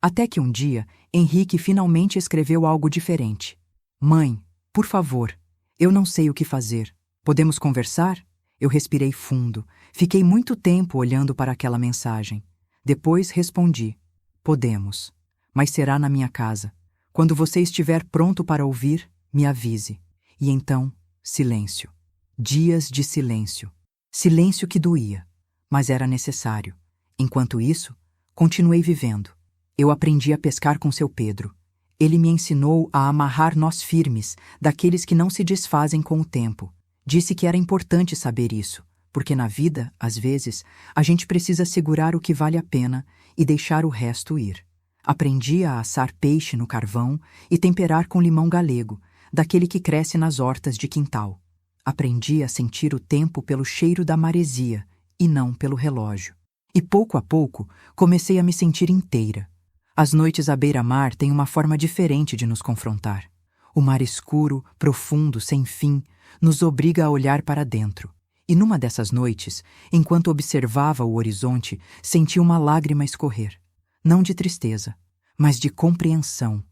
Até que um dia, Henrique finalmente escreveu algo diferente. Mãe, por favor, eu não sei o que fazer. Podemos conversar? Eu respirei fundo. Fiquei muito tempo olhando para aquela mensagem. Depois respondi. Podemos. Mas será na minha casa. Quando você estiver pronto para ouvir, me avise. E então, silêncio. Dias de silêncio. Silêncio que doía, mas era necessário. Enquanto isso, continuei vivendo. Eu aprendi a pescar com seu Pedro. Ele me ensinou a amarrar nós firmes, daqueles que não se desfazem com o tempo. Disse que era importante saber isso, porque na vida, às vezes, a gente precisa segurar o que vale a pena e deixar o resto ir. Aprendi a assar peixe no carvão e temperar com limão galego, daquele que cresce nas hortas de quintal. Aprendi a sentir o tempo pelo cheiro da maresia e não pelo relógio. E pouco a pouco, comecei a me sentir inteira. As noites à beira-mar têm uma forma diferente de nos confrontar. O mar escuro, profundo, sem fim, nos obriga a olhar para dentro. E numa dessas noites, enquanto observava o horizonte, senti uma lágrima escorrer. Não de tristeza, mas de compreensão.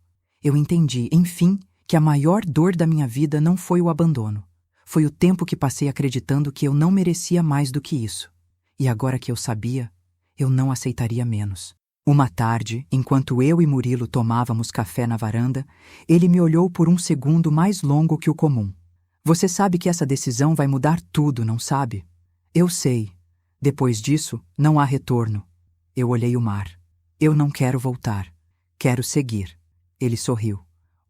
Eu entendi, enfim, que a maior dor da minha vida não foi o abandono. Foi o tempo que passei acreditando que eu não merecia mais do que isso. E agora que eu sabia, eu não aceitaria menos. Uma tarde, enquanto eu e Murilo tomávamos café na varanda, ele me olhou por um segundo mais longo que o comum. Você sabe que essa decisão vai mudar tudo, não sabe? Eu sei. Depois disso, não há retorno. Eu olhei o mar. Eu não quero voltar. Quero seguir. Ele sorriu.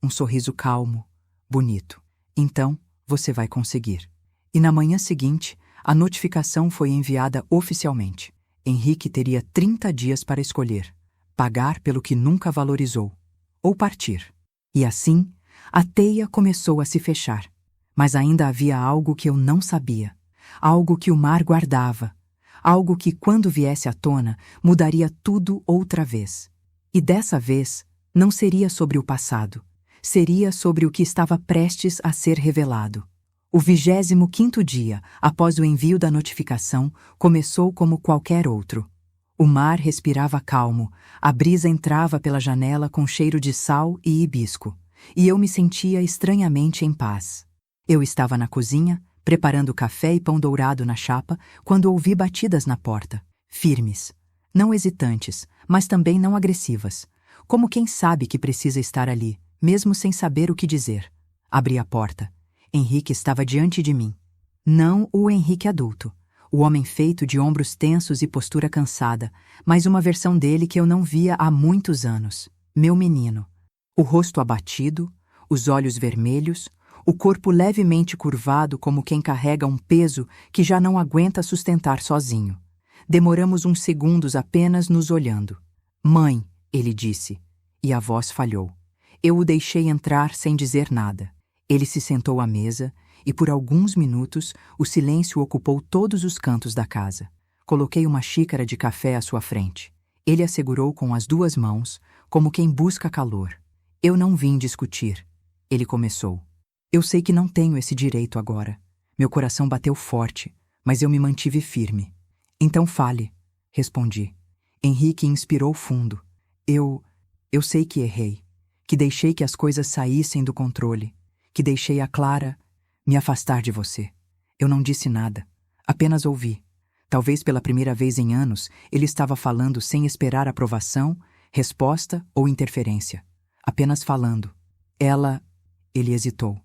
Um sorriso calmo, bonito. Então, você vai conseguir. E na manhã seguinte, a notificação foi enviada oficialmente. Henrique teria 30 dias para escolher, pagar pelo que nunca valorizou, ou partir. E assim, a teia começou a se fechar. Mas ainda havia algo que eu não sabia, algo que o mar guardava, algo que, quando viesse à tona, mudaria tudo outra vez. E dessa vez, não seria sobre o passado, seria sobre o que estava prestes a ser revelado. O 25º dia, após o envio da notificação, começou como qualquer outro. O mar respirava calmo, a brisa entrava pela janela com cheiro de sal e hibisco, e eu me sentia estranhamente em paz. Eu estava na cozinha, preparando café e pão dourado na chapa, quando ouvi batidas na porta, firmes, não hesitantes, mas também não agressivas, como quem sabe que precisa estar ali, mesmo sem saber o que dizer. Abri a porta. Henrique estava diante de mim. Não o Henrique adulto, o homem feito de ombros tensos e postura cansada, mas uma versão dele que eu não via há muitos anos. Meu menino. O rosto abatido, os olhos vermelhos, o corpo levemente curvado como quem carrega um peso que já não aguenta sustentar sozinho. Demoramos uns segundos apenas nos olhando. Mãe, ele disse, e a voz falhou. Eu o deixei entrar sem dizer nada. Ele se sentou à mesa e, por alguns minutos, o silêncio ocupou todos os cantos da casa. Coloquei uma xícara de café à sua frente. Ele a segurou com as 2 mãos, como quem busca calor. Eu não vim discutir. Ele começou. Eu sei que não tenho esse direito agora. Meu coração bateu forte, mas eu me mantive firme. Então fale, respondi. Henrique inspirou fundo. Eu sei que errei, que deixei que as coisas saíssem do controle, que deixei a Clara me afastar de você. Eu não disse nada, apenas ouvi. Talvez pela primeira vez em anos, ele estava falando sem esperar aprovação, resposta ou interferência. Apenas falando. Ele hesitou.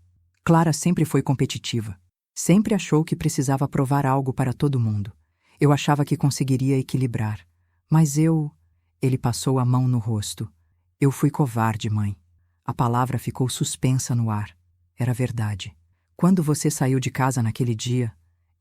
Clara sempre foi competitiva. Sempre achou que precisava provar algo para todo mundo. Eu achava que conseguiria equilibrar. Mas Ele passou a mão no rosto. Eu fui covarde, mãe. A palavra ficou suspensa no ar. Era verdade. Quando você saiu de casa naquele dia,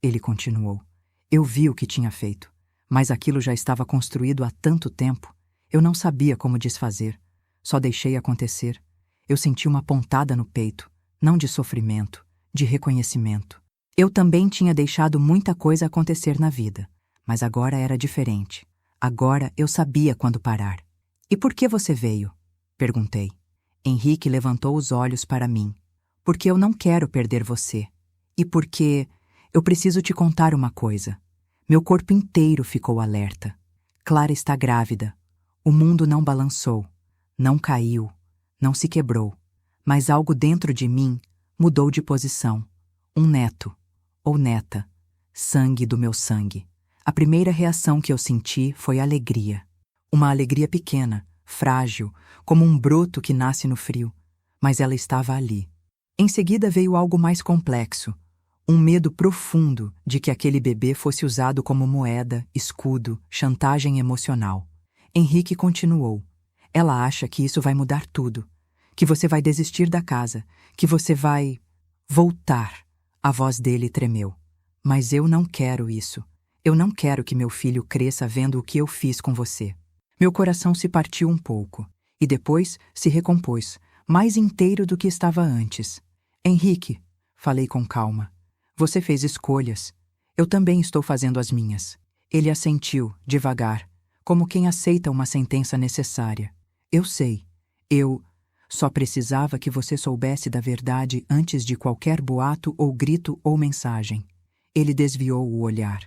ele continuou. Eu vi o que tinha feito, mas aquilo já estava construído há tanto tempo. Eu não sabia como desfazer. Só deixei acontecer. Eu senti uma pontada no peito, não de sofrimento, de reconhecimento. Eu também tinha deixado muita coisa acontecer na vida, mas agora era diferente. Agora eu sabia quando parar. E por que você veio? Perguntei. Henrique levantou os olhos para mim. Porque eu não quero perder você. E porque eu preciso te contar uma coisa. Meu corpo inteiro ficou alerta. Clara está grávida. O mundo não balançou, não caiu, não se quebrou, mas algo dentro de mim mudou de posição. Um neto, ou neta, sangue do meu sangue. A primeira reação que eu senti foi alegria. Uma alegria pequena, frágil, como um broto que nasce no frio, mas ela estava ali. Em seguida veio algo mais complexo, um medo profundo de que aquele bebê fosse usado como moeda, escudo, chantagem emocional. Henrique continuou. Ela acha que isso vai mudar tudo, que você vai desistir da casa, que você vai voltar. A voz dele tremeu. Mas eu não quero isso. Eu não quero que meu filho cresça vendo o que eu fiz com você. Meu coração se partiu um pouco, e depois se recompôs, mais inteiro do que estava antes. Henrique, falei com calma, você fez escolhas. Eu também estou fazendo as minhas. Ele assentiu, devagar, como quem aceita uma sentença necessária. Eu sei. Eu só precisava que você soubesse da verdade antes de qualquer boato ou grito ou mensagem. Ele desviou o olhar.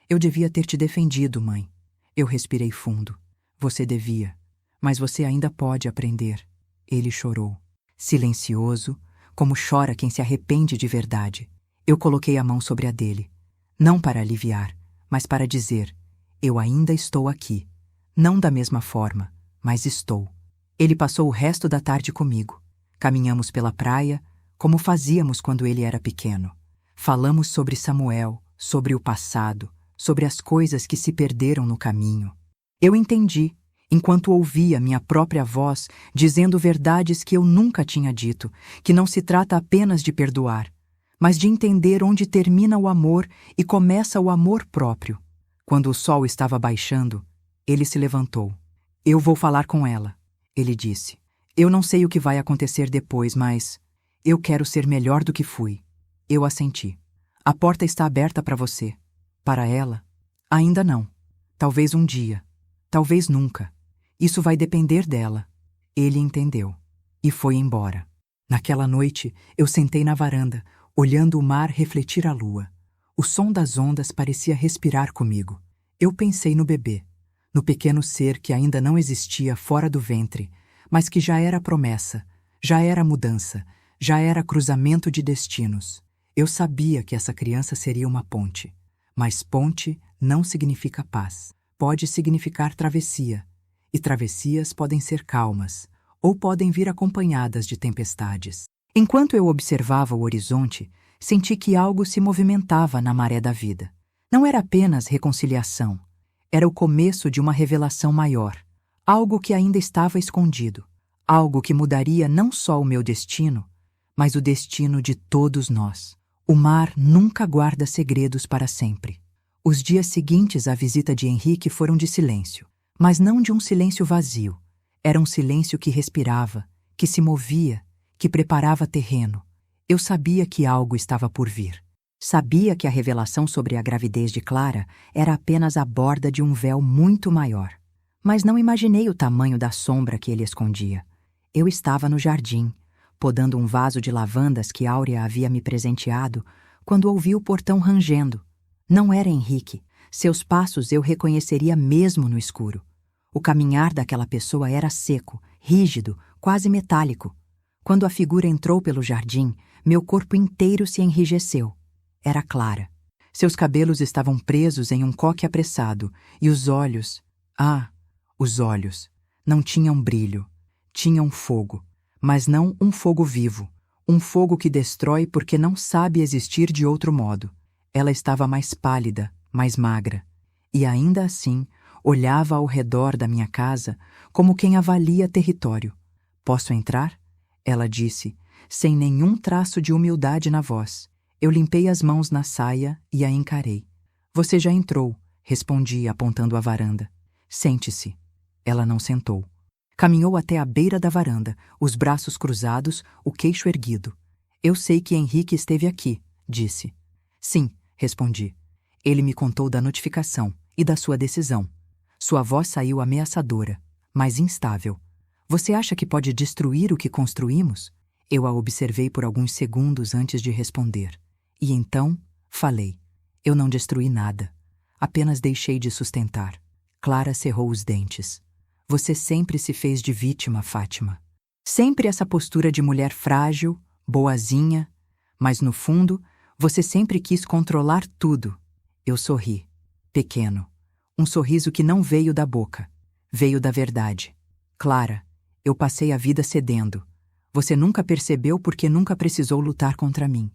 Eu devia ter te defendido, mãe. Eu respirei fundo. Você devia. Mas você ainda pode aprender. Ele chorou. Silencioso, como chora quem se arrepende de verdade. Eu coloquei a mão sobre a dele. Não para aliviar, mas para dizer: eu ainda estou aqui. Não da mesma forma, mas estou. Ele passou o resto da tarde comigo. Caminhamos pela praia, como fazíamos quando ele era pequeno. Falamos sobre Samuel, sobre o passado, sobre as coisas que se perderam no caminho. Eu entendi, enquanto ouvia minha própria voz dizendo verdades que eu nunca tinha dito, que não se trata apenas de perdoar, mas de entender onde termina o amor e começa o amor próprio. Quando o sol estava baixando, ele se levantou. Eu vou falar com ela, ele disse. Eu não sei o que vai acontecer depois, mas eu quero ser melhor do que fui. Eu assenti. A porta está aberta para você. Para ela? Ainda não. Talvez um dia. Talvez nunca. Isso vai depender dela. Ele entendeu. E foi embora. Naquela noite, eu sentei na varanda, olhando o mar refletir a lua. O som das ondas parecia respirar comigo. Eu pensei no bebê, no pequeno ser que ainda não existia fora do ventre, mas que já era promessa, já era mudança, já era cruzamento de destinos. Eu sabia que essa criança seria uma ponte. Mas ponte não significa paz. Pode significar travessia. E travessias podem ser calmas, ou podem vir acompanhadas de tempestades. Enquanto eu observava o horizonte, senti que algo se movimentava na maré da vida. Não era apenas reconciliação. Era o começo de uma revelação maior. Algo que ainda estava escondido. Algo que mudaria não só o meu destino, mas o destino de todos nós. O mar nunca guarda segredos para sempre. Os dias seguintes à visita de Henrique foram de silêncio, mas não de um silêncio vazio. Era um silêncio que respirava, que se movia, que preparava terreno. Eu sabia que algo estava por vir. Sabia que a revelação sobre a gravidez de Clara era apenas a borda de um véu muito maior. Mas não imaginei o tamanho da sombra que ele escondia. Eu estava no jardim, podando um vaso de lavandas que Áurea havia me presenteado, quando ouvi o portão rangendo. Não era Henrique. Seus passos eu reconheceria mesmo no escuro. O caminhar daquela pessoa era seco, rígido, quase metálico. Quando a figura entrou pelo jardim, meu corpo inteiro se enrijeceu. Era Clara. Seus cabelos estavam presos em um coque apressado, e os olhos... os olhos. Não tinham brilho. Tinham fogo. Mas não um fogo vivo. Um fogo que destrói porque não sabe existir de outro modo. Ela estava mais pálida, mais magra. E ainda assim, olhava ao redor da minha casa como quem avalia território. Posso entrar? Ela disse, sem nenhum traço de humildade na voz. Eu limpei as mãos na saia e a encarei. Você já entrou, respondi, apontando a varanda. Sente-se. Ela não sentou. Caminhou até a beira da varanda, os braços cruzados, o queixo erguido. Eu sei que Henrique esteve aqui, disse. Sim, respondi. Ele me contou da notificação e da sua decisão. Sua voz saiu ameaçadora, mas instável. Você acha que pode destruir o que construímos? Eu a observei por alguns segundos antes de responder. E então, falei. Eu não destruí nada. Apenas deixei de sustentar. Clara cerrou os dentes. Você sempre se fez de vítima, Fátima. Sempre essa postura de mulher frágil, boazinha, mas no fundo, você sempre quis controlar tudo. Eu sorri. Pequeno. Um sorriso que não veio da boca. Veio da verdade. Clara, eu passei a vida cedendo. Você nunca percebeu porque nunca precisou lutar contra mim.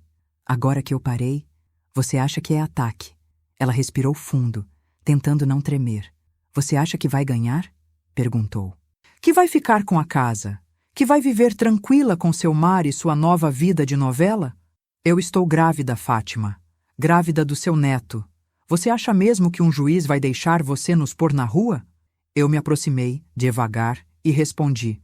Agora que eu parei, você acha que é ataque. Ela respirou fundo, tentando não tremer. Você acha que vai ganhar? Perguntou. Que vai ficar com a casa? Que vai viver tranquila com seu mar e sua nova vida de novela? Eu estou grávida, Fátima. Grávida do seu neto. Você acha mesmo que um juiz vai deixar você nos pôr na rua? Eu me aproximei, devagar, e respondi.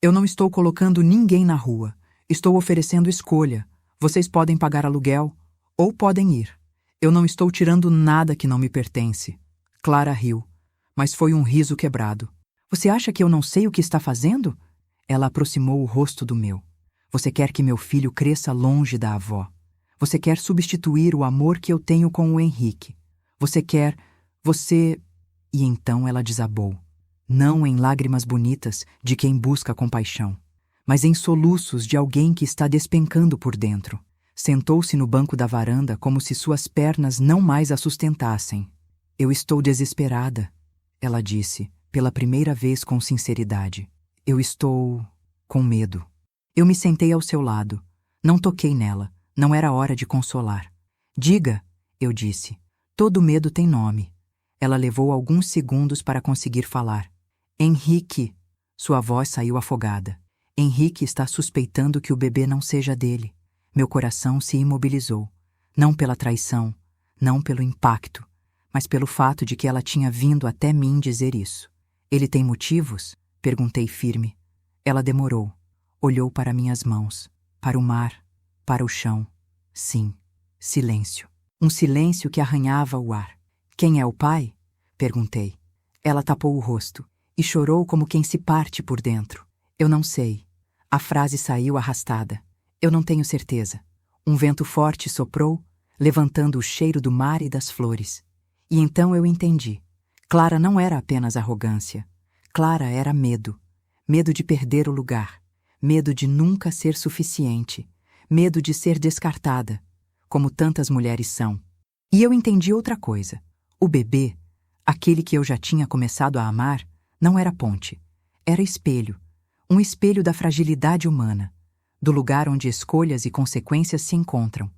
Eu não estou colocando ninguém na rua. Estou oferecendo escolha. Vocês podem pagar aluguel, ou podem ir. Eu não estou tirando nada que não me pertence. Clara riu, mas foi um riso quebrado. Você acha que eu não sei o que está fazendo? Ela aproximou o rosto do meu. Você quer que meu filho cresça longe da avó. Você quer substituir o amor que eu tenho com o Henrique. Você... E então ela desabou. Não em lágrimas bonitas de quem busca compaixão, mas em soluços de alguém que está despencando por dentro. Sentou-se no banco da varanda como se suas pernas não mais a sustentassem. Eu estou desesperada, ela disse, pela primeira vez com sinceridade. Eu estou com medo. Eu me sentei ao seu lado. Não toquei nela. Não era hora de consolar. Diga, eu disse. Todo medo tem nome. Ela levou alguns segundos para conseguir falar. Henrique. Sua voz saiu afogada. Henrique está suspeitando que o bebê não seja dele. Meu coração se imobilizou. Não pela traição, não pelo impacto, mas pelo fato de que ela tinha vindo até mim dizer isso. Ele tem motivos? Perguntei firme. Ela demorou. Olhou para minhas mãos, para o mar, para o chão. Sim, silêncio. Um silêncio que arranhava o ar. Quem é o pai? Perguntei. Ela tapou o rosto e chorou como quem se parte por dentro. Eu não sei. A frase saiu arrastada. Eu não tenho certeza. Um vento forte soprou, levantando o cheiro do mar e das flores. E então eu entendi. Clara não era apenas arrogância. Clara era medo. Medo de perder o lugar. Medo de nunca ser suficiente. Medo de ser descartada, como tantas mulheres são. E eu entendi outra coisa. O bebê, aquele que eu já tinha começado a amar, não era ponte. Era espelho. Um espelho da fragilidade humana, do lugar onde escolhas e consequências se encontram.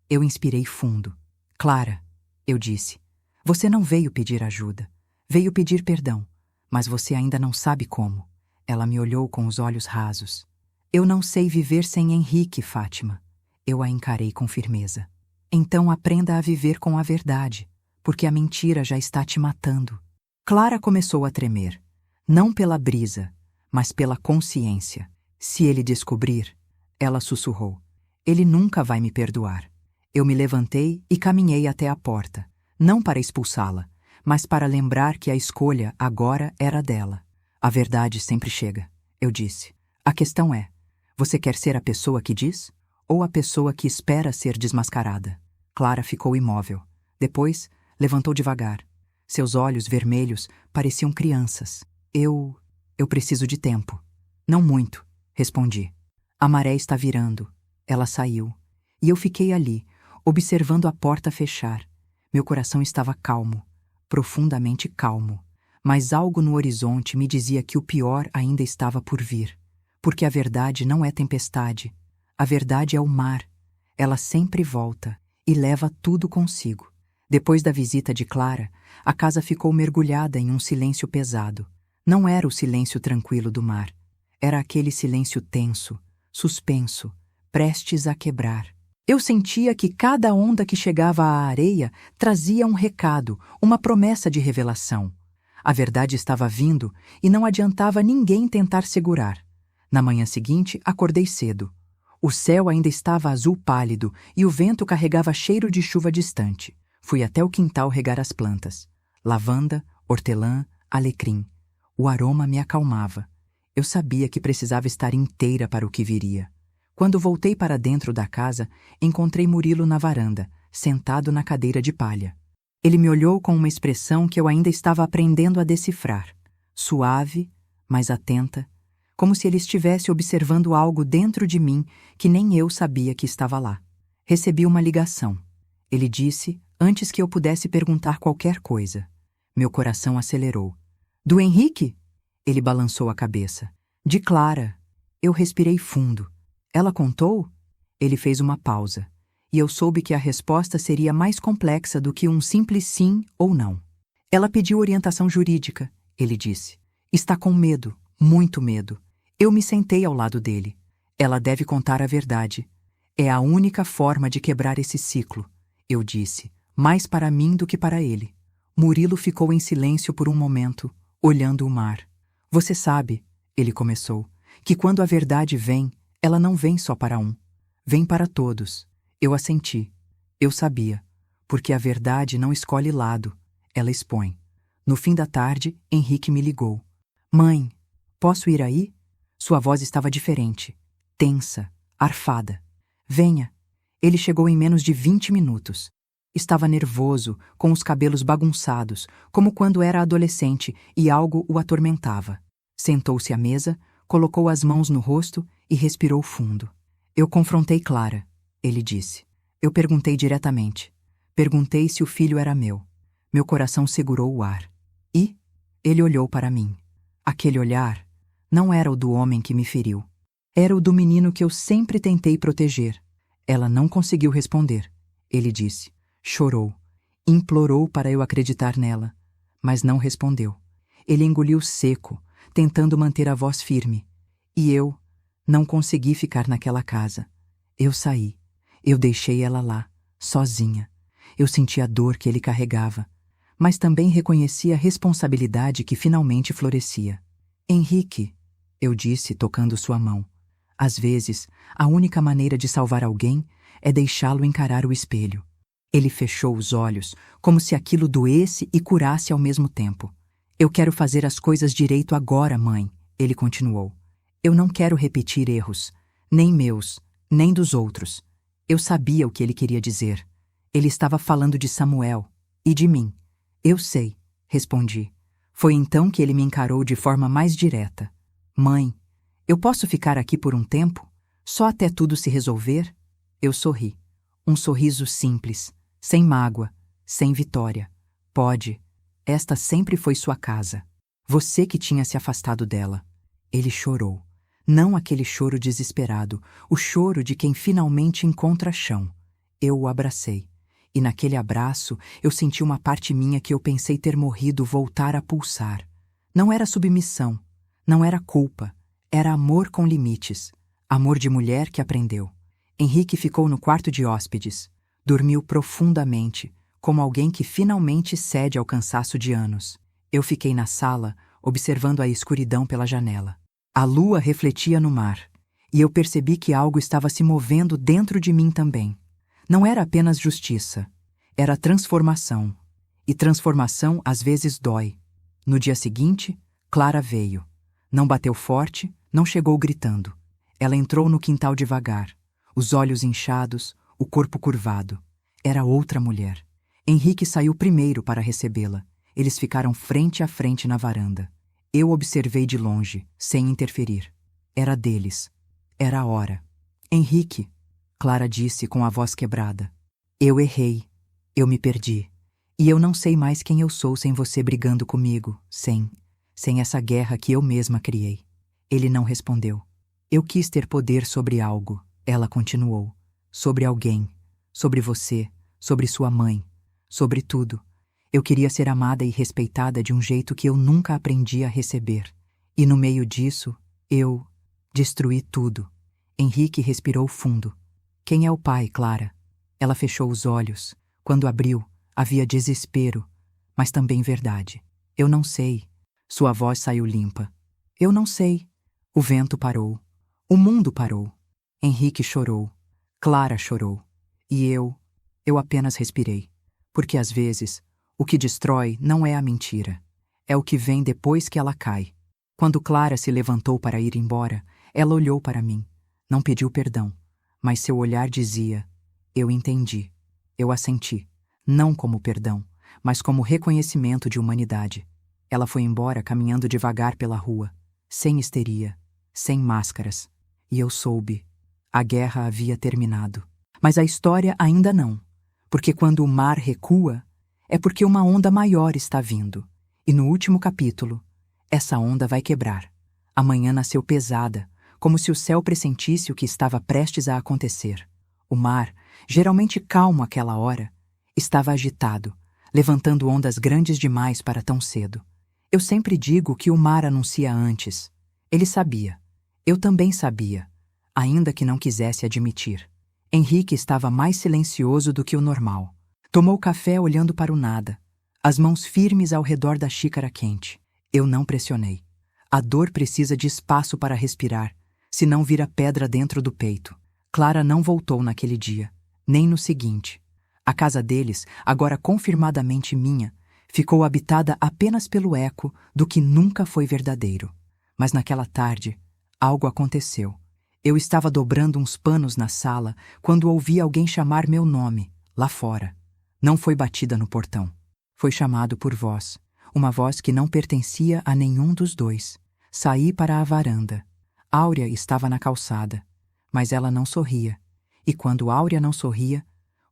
Eu inspirei fundo. Clara, eu disse, você não veio pedir ajuda. Veio pedir perdão, mas você ainda não sabe como. Ela me olhou com os olhos rasos. Eu não sei viver sem Henrique, Fátima. Eu a encarei com firmeza. Então aprenda a viver com a verdade, porque a mentira já está te matando. Clara começou a tremer, não pela brisa, mas pela consciência. Se ele descobrir, ela sussurrou, ele nunca vai me perdoar. Eu me levantei e caminhei até a porta, não para expulsá-la, mas para lembrar que a escolha agora era dela. A verdade sempre chega, eu disse. A questão é, você quer ser a pessoa que diz? Ou a pessoa que espera ser desmascarada? Clara ficou imóvel. Depois, levantou devagar. Seus olhos vermelhos pareciam crianças. Eu preciso de tempo. Não muito, respondi. A maré está virando. Ela saiu. E eu fiquei ali, observando a porta fechar. Meu coração estava calmo, profundamente calmo. Mas algo no horizonte me dizia que o pior ainda estava por vir. Porque a verdade não é tempestade. A verdade é o mar. Ela sempre volta e leva tudo consigo. Depois da visita de Clara, a casa ficou mergulhada em um silêncio pesado. Não era o silêncio tranquilo do mar. Era aquele silêncio tenso, suspenso, prestes a quebrar. Eu sentia que cada onda que chegava à areia trazia um recado, uma promessa de revelação. A verdade estava vindo e não adiantava ninguém tentar segurar. Na manhã seguinte, acordei cedo. O céu ainda estava azul pálido e o vento carregava cheiro de chuva distante. Fui até o quintal regar as plantas. Lavanda, hortelã, alecrim. O aroma me acalmava. Eu sabia que precisava estar inteira para o que viria. Quando voltei para dentro da casa, encontrei Murilo na varanda, sentado na cadeira de palha. Ele me olhou com uma expressão que eu ainda estava aprendendo a decifrar, suave, mas atenta, como se ele estivesse observando algo dentro de mim que nem eu sabia que estava lá. Recebi uma ligação. Ele disse, antes que eu pudesse perguntar qualquer coisa. Meu coração acelerou. Do Henrique? Ele balançou a cabeça. De Clara. Eu respirei fundo. Ela contou? Ele fez uma pausa, e eu soube que a resposta seria mais complexa do que um simples sim ou não. Ela pediu orientação jurídica, ele disse. Está com medo, muito medo. Eu me sentei ao lado dele. Ela deve contar a verdade. É a única forma de quebrar esse ciclo, eu disse, mais para mim do que para ele. Murilo ficou em silêncio por um momento, olhando o mar. Você sabe, ele começou, que quando a verdade vem, ela não vem só para um. Vem para todos. Eu assenti. Eu sabia. Porque a verdade não escolhe lado. Ela expõe. No fim da tarde, Henrique me ligou. Mãe, posso ir aí? Sua voz estava diferente. Tensa, arfada. Venha. Ele chegou em menos de 20 minutos. Estava nervoso, com os cabelos bagunçados, como quando era adolescente e algo o atormentava. Sentou-se à mesa, colocou as mãos no rosto e respirou fundo. Eu confrontei Clara, ele disse. Eu perguntei diretamente. Perguntei se o filho era meu. Meu coração segurou o ar. E ele olhou para mim. Aquele olhar não era o do homem que me feriu. Era o do menino que eu sempre tentei proteger. Ela não conseguiu responder, ele disse. Chorou. Implorou para eu acreditar nela, mas não respondeu. Ele engoliu seco, tentando manter a voz firme. E eu não consegui ficar naquela casa. Eu saí. Eu deixei ela lá, sozinha. Eu senti a dor que ele carregava, mas também reconheci a responsabilidade que finalmente florescia. Henrique, eu disse, tocando sua mão. Às vezes, a única maneira de salvar alguém é deixá-lo encarar o espelho. Ele fechou os olhos, como se aquilo doesse e curasse ao mesmo tempo. Eu quero fazer as coisas direito agora, mãe, ele continuou. Eu não quero repetir erros, nem meus, nem dos outros. Eu sabia o que ele queria dizer. Ele estava falando de Samuel e de mim. Eu sei, respondi. Foi então que ele me encarou de forma mais direta. Mãe, eu posso ficar aqui por um tempo? Só até tudo se resolver? Eu sorri. Um sorriso simples, sem mágoa, sem vitória. Pode. Esta sempre foi sua casa. Você que tinha se afastado dela. Ele chorou. Não aquele choro desesperado, o choro de quem finalmente encontra chão. Eu o abracei. E naquele abraço eu senti uma parte minha que eu pensei ter morrido voltar a pulsar. Não era submissão, não era culpa, era amor com limites. Amor de mulher que aprendeu. Henrique ficou no quarto de hóspedes. Dormiu profundamente, como alguém que finalmente cede ao cansaço de anos. Eu fiquei na sala, observando a escuridão pela janela. A lua refletia no mar, e eu percebi que algo estava se movendo dentro de mim também. Não era apenas justiça, era transformação. E transformação às vezes dói. No dia seguinte, Clara veio. Não bateu forte, não chegou gritando. Ela entrou no quintal devagar, os olhos inchados, o corpo curvado. Era outra mulher. Henrique saiu primeiro para recebê-la. Eles ficaram frente a frente na varanda. Eu observei de longe, sem interferir. Era deles. Era a hora. Henrique, Clara disse com a voz quebrada. Eu errei. Eu me perdi. E eu não sei mais quem eu sou sem você brigando comigo, sem essa guerra que eu mesma criei. Ele não respondeu. Eu quis ter poder sobre algo, ela continuou. Sobre alguém, sobre você, sobre sua mãe, sobre tudo. Eu queria ser amada e respeitada de um jeito que eu nunca aprendi a receber. E no meio disso, eu destruí tudo. Henrique respirou fundo. Quem é o pai, Clara? Ela fechou os olhos. Quando abriu, havia desespero, mas também verdade. Eu não sei. Sua voz saiu limpa. Eu não sei. O vento parou. O mundo parou. Henrique chorou. Clara chorou. E eu apenas respirei. Porque às vezes, o que destrói não é a mentira. É o que vem depois que ela cai. Quando Clara se levantou para ir embora, ela olhou para mim. Não pediu perdão, mas seu olhar dizia: eu entendi. Eu assenti, não como perdão, mas como reconhecimento de humanidade. Ela foi embora caminhando devagar pela rua, sem histeria, sem máscaras. E eu soube. A guerra havia terminado. Mas a história ainda não. Porque quando o mar recua, é porque uma onda maior está vindo. E no último capítulo, essa onda vai quebrar. A manhã nasceu pesada, como se o céu pressentisse o que estava prestes a acontecer. O mar, geralmente calmo àquela hora, estava agitado, levantando ondas grandes demais para tão cedo. Eu sempre digo que o mar anuncia antes. Ele sabia. Eu também sabia, ainda que não quisesse admitir. Henrique estava mais silencioso do que o normal. Tomou café olhando para o nada, as mãos firmes ao redor da xícara quente. Eu não pressionei. A dor precisa de espaço para respirar, senão vira pedra dentro do peito. Clara não voltou naquele dia, nem no seguinte. A casa deles, agora confirmadamente minha, ficou habitada apenas pelo eco do que nunca foi verdadeiro. Mas naquela tarde, algo aconteceu. Eu estava dobrando uns panos na sala quando ouvi alguém chamar meu nome, lá fora. Não foi batida no portão. Foi chamado por voz, uma voz que não pertencia a nenhum dos dois. Saí para a varanda. Áurea estava na calçada, mas ela não sorria. E quando Áurea não sorria,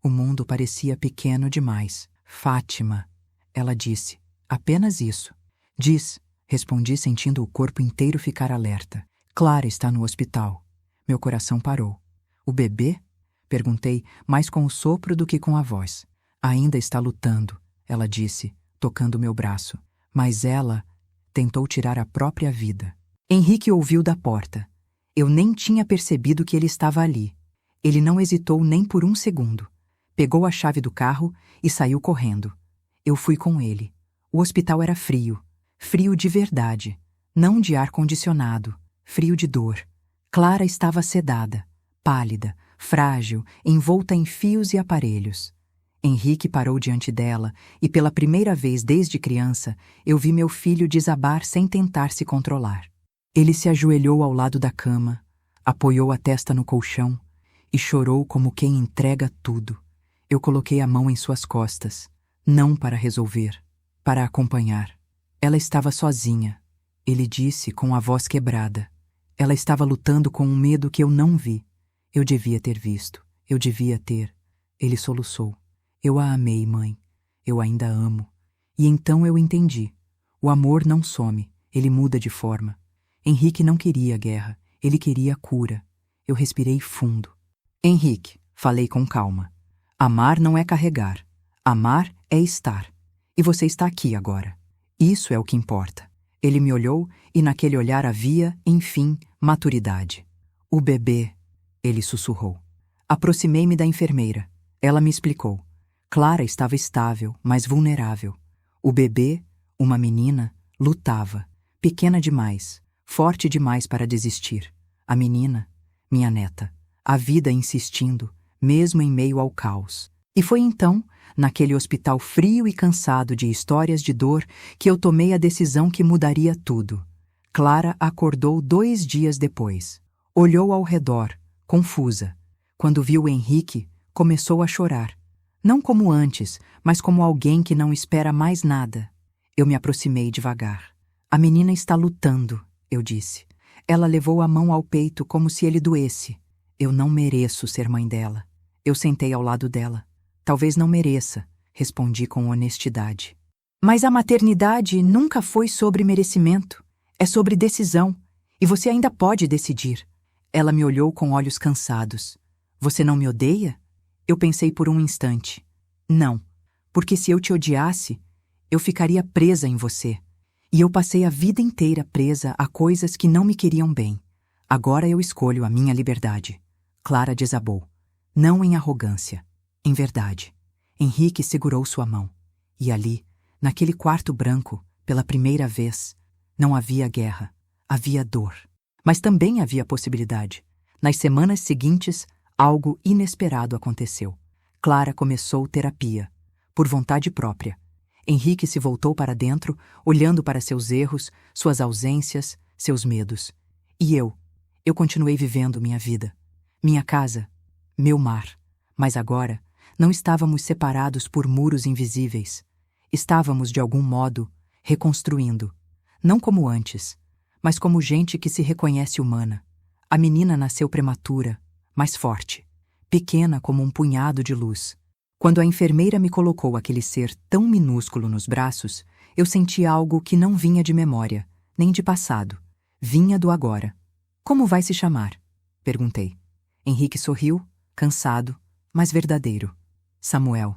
o mundo parecia pequeno demais. Fátima, ela disse, apenas isso. Diz, respondi sentindo o corpo inteiro ficar alerta. Clara está no hospital. Meu coração parou. O bebê? Perguntei, mais com o sopro do que com a voz. Ainda está lutando, ela disse, tocando meu braço. Mas ela tentou tirar a própria vida. Henrique ouviu da porta. Eu nem tinha percebido que ele estava ali. Ele não hesitou nem por um segundo. Pegou a chave do carro e saiu correndo. Eu fui com ele. O hospital era frio. Frio de verdade. Não de ar-condicionado. Frio de dor. Clara estava sedada, pálida, frágil, envolta em fios e aparelhos. Henrique parou diante dela e, pela primeira vez desde criança, eu vi meu filho desabar sem tentar se controlar. Ele se ajoelhou ao lado da cama, apoiou a testa no colchão e chorou como quem entrega tudo. Eu coloquei a mão em suas costas, não para resolver, para acompanhar. Ela estava sozinha, ele disse com a voz quebrada. Ela estava lutando com um medo que eu não vi. Eu devia ter visto. Eu devia ter. Ele soluçou. Eu a amei, mãe. Eu ainda amo. E então eu entendi. O amor não some. Ele muda de forma. Henrique não queria guerra. Ele queria cura. Eu respirei fundo. Henrique, falei com calma. Amar não é carregar. Amar é estar. E você está aqui agora. Isso é o que importa. Ele me olhou e naquele olhar havia, enfim, maturidade. O bebê, ele sussurrou. Aproximei-me da enfermeira. Ela me explicou. Clara estava estável, mas vulnerável. O bebê, uma menina, lutava. Pequena demais, forte demais para desistir. A menina, minha neta, a vida insistindo, mesmo em meio ao caos. E foi então, naquele hospital frio e cansado de histórias de dor, que eu tomei a decisão que mudaria tudo. Clara acordou 2 dias depois. Olhou ao redor, confusa. Quando viu Henrique, começou a chorar. Não como antes, mas como alguém que não espera mais nada. Eu me aproximei devagar. A menina está lutando, eu disse. Ela levou a mão ao peito como se ele doesse. Eu não mereço ser mãe dela. Eu sentei ao lado dela. Talvez não mereça, respondi com honestidade. Mas a maternidade nunca foi sobre merecimento. É sobre decisão. E você ainda pode decidir. Ela me olhou com olhos cansados. Você não me odeia? Eu pensei por um instante. Não, porque se eu te odiasse, eu ficaria presa em você. E eu passei a vida inteira presa a coisas que não me queriam bem. Agora eu escolho a minha liberdade. Clara desabou. Não em arrogância, em verdade. Henrique segurou sua mão. E ali, naquele quarto branco, pela primeira vez, não havia guerra, havia dor. Mas também havia possibilidade. Nas semanas seguintes, algo inesperado aconteceu. Clara começou terapia, por vontade própria. Henrique se voltou para dentro, olhando para seus erros, suas ausências, seus medos. E eu Eu continuei vivendo minha vida, minha casa, meu mar, mas agora não estávamos separados por muros invisíveis. Estávamos, de algum modo, reconstruindo, não como antes, mas como gente que se reconhece humana. A menina nasceu prematura, mas forte, pequena como um punhado de luz. Quando a enfermeira me colocou aquele ser tão minúsculo nos braços, eu senti algo que não vinha de memória, nem de passado. Vinha do agora. Como vai se chamar? Perguntei. Henrique sorriu, cansado, mas verdadeiro. Samuel.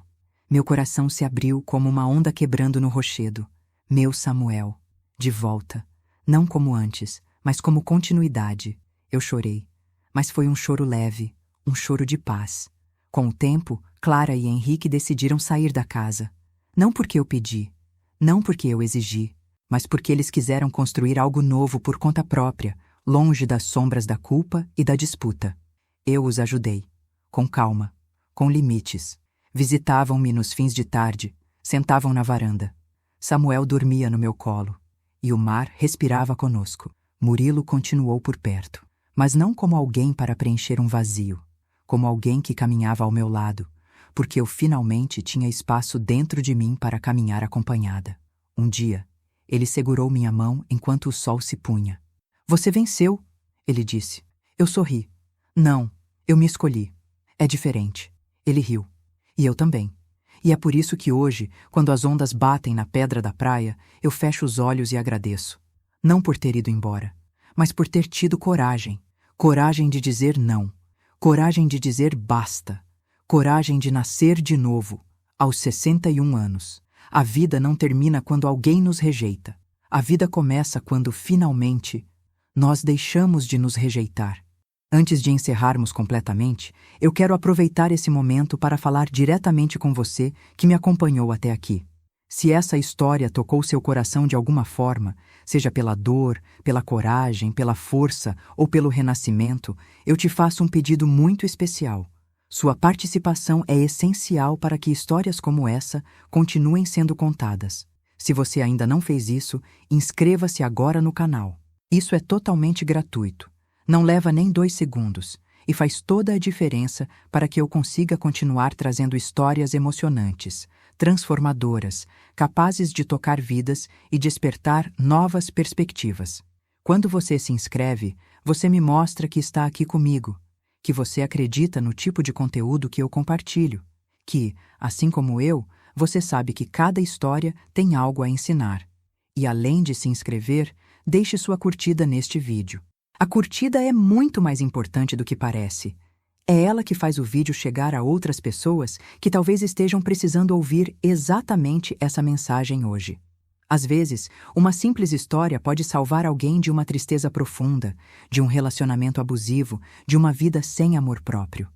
Meu coração se abriu como uma onda quebrando no rochedo. Meu Samuel. De volta. Não como antes, mas como continuidade. Eu chorei. Mas foi um choro leve, um choro de paz. Com o tempo, Clara e Henrique decidiram sair da casa. Não porque eu pedi, não porque eu exigi, mas porque eles quiseram construir algo novo por conta própria, longe das sombras da culpa e da disputa. Eu os ajudei, com calma, com limites. Visitavam-me nos fins de tarde, sentavam na varanda. Samuel dormia no meu colo, e o mar respirava conosco. Murilo continuou por perto, mas não como alguém para preencher um vazio, como alguém que caminhava ao meu lado, porque eu finalmente tinha espaço dentro de mim para caminhar acompanhada. Um dia, ele segurou minha mão enquanto o sol se punha. Você venceu, ele disse. Eu sorri. Não, eu me escolhi. É diferente. Ele riu. E eu também. E é por isso que hoje, quando as ondas batem na pedra da praia, eu fecho os olhos e agradeço. Não por ter ido embora, mas por ter tido coragem. Coragem de dizer não. Coragem de dizer basta. Coragem de nascer de novo, aos 61 anos. A vida não termina quando alguém nos rejeita. A vida começa quando, finalmente, nós deixamos de nos rejeitar. Antes de encerrarmos completamente, eu quero aproveitar esse momento para falar diretamente com você que me acompanhou até aqui. Se essa história tocou seu coração de alguma forma, seja pela dor, pela coragem, pela força ou pelo renascimento, eu te faço um pedido muito especial. Sua participação é essencial para que histórias como essa continuem sendo contadas. Se você ainda não fez isso, inscreva-se agora no canal. Isso é totalmente gratuito. Não leva nem 2 segundos e faz toda a diferença para que eu consiga continuar trazendo histórias emocionantes, transformadoras, capazes de tocar vidas e despertar novas perspectivas. Quando você se inscreve, você me mostra que está aqui comigo, que você acredita no tipo de conteúdo que eu compartilho, que, assim como eu, você sabe que cada história tem algo a ensinar. E além de se inscrever, deixe sua curtida neste vídeo. A curtida é muito mais importante do que parece. É ela que faz o vídeo chegar a outras pessoas que talvez estejam precisando ouvir exatamente essa mensagem hoje. Às vezes, uma simples história pode salvar alguém de uma tristeza profunda, de um relacionamento abusivo, de uma vida sem amor próprio.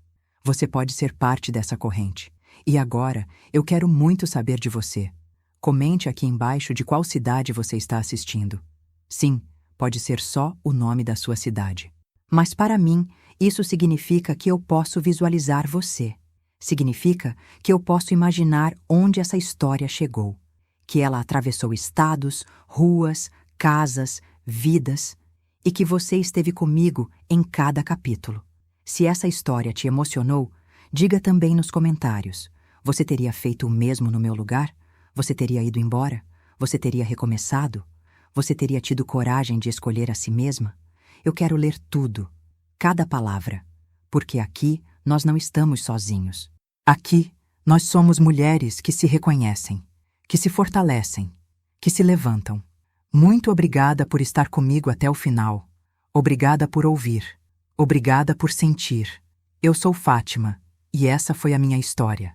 Você pode ser parte dessa corrente. E agora, eu quero muito saber de você. Comente aqui embaixo de qual cidade você está assistindo. Sim, pode ser só o nome da sua cidade. Mas para mim, isso significa que eu posso visualizar você. Significa que eu posso imaginar onde essa história chegou. Que ela atravessou estados, ruas, casas, vidas, e que você esteve comigo em cada capítulo. Se essa história te emocionou, diga também nos comentários. Você teria feito o mesmo no meu lugar? Você teria ido embora? Você teria recomeçado? Você teria tido coragem de escolher a si mesma? Eu quero ler tudo, cada palavra, porque aqui nós não estamos sozinhos. Aqui nós somos mulheres que se reconhecem, que se fortalecem, que se levantam. Muito obrigada por estar comigo até o final. Obrigada por ouvir. Obrigada por sentir. Eu sou Fátima, e essa foi a minha história.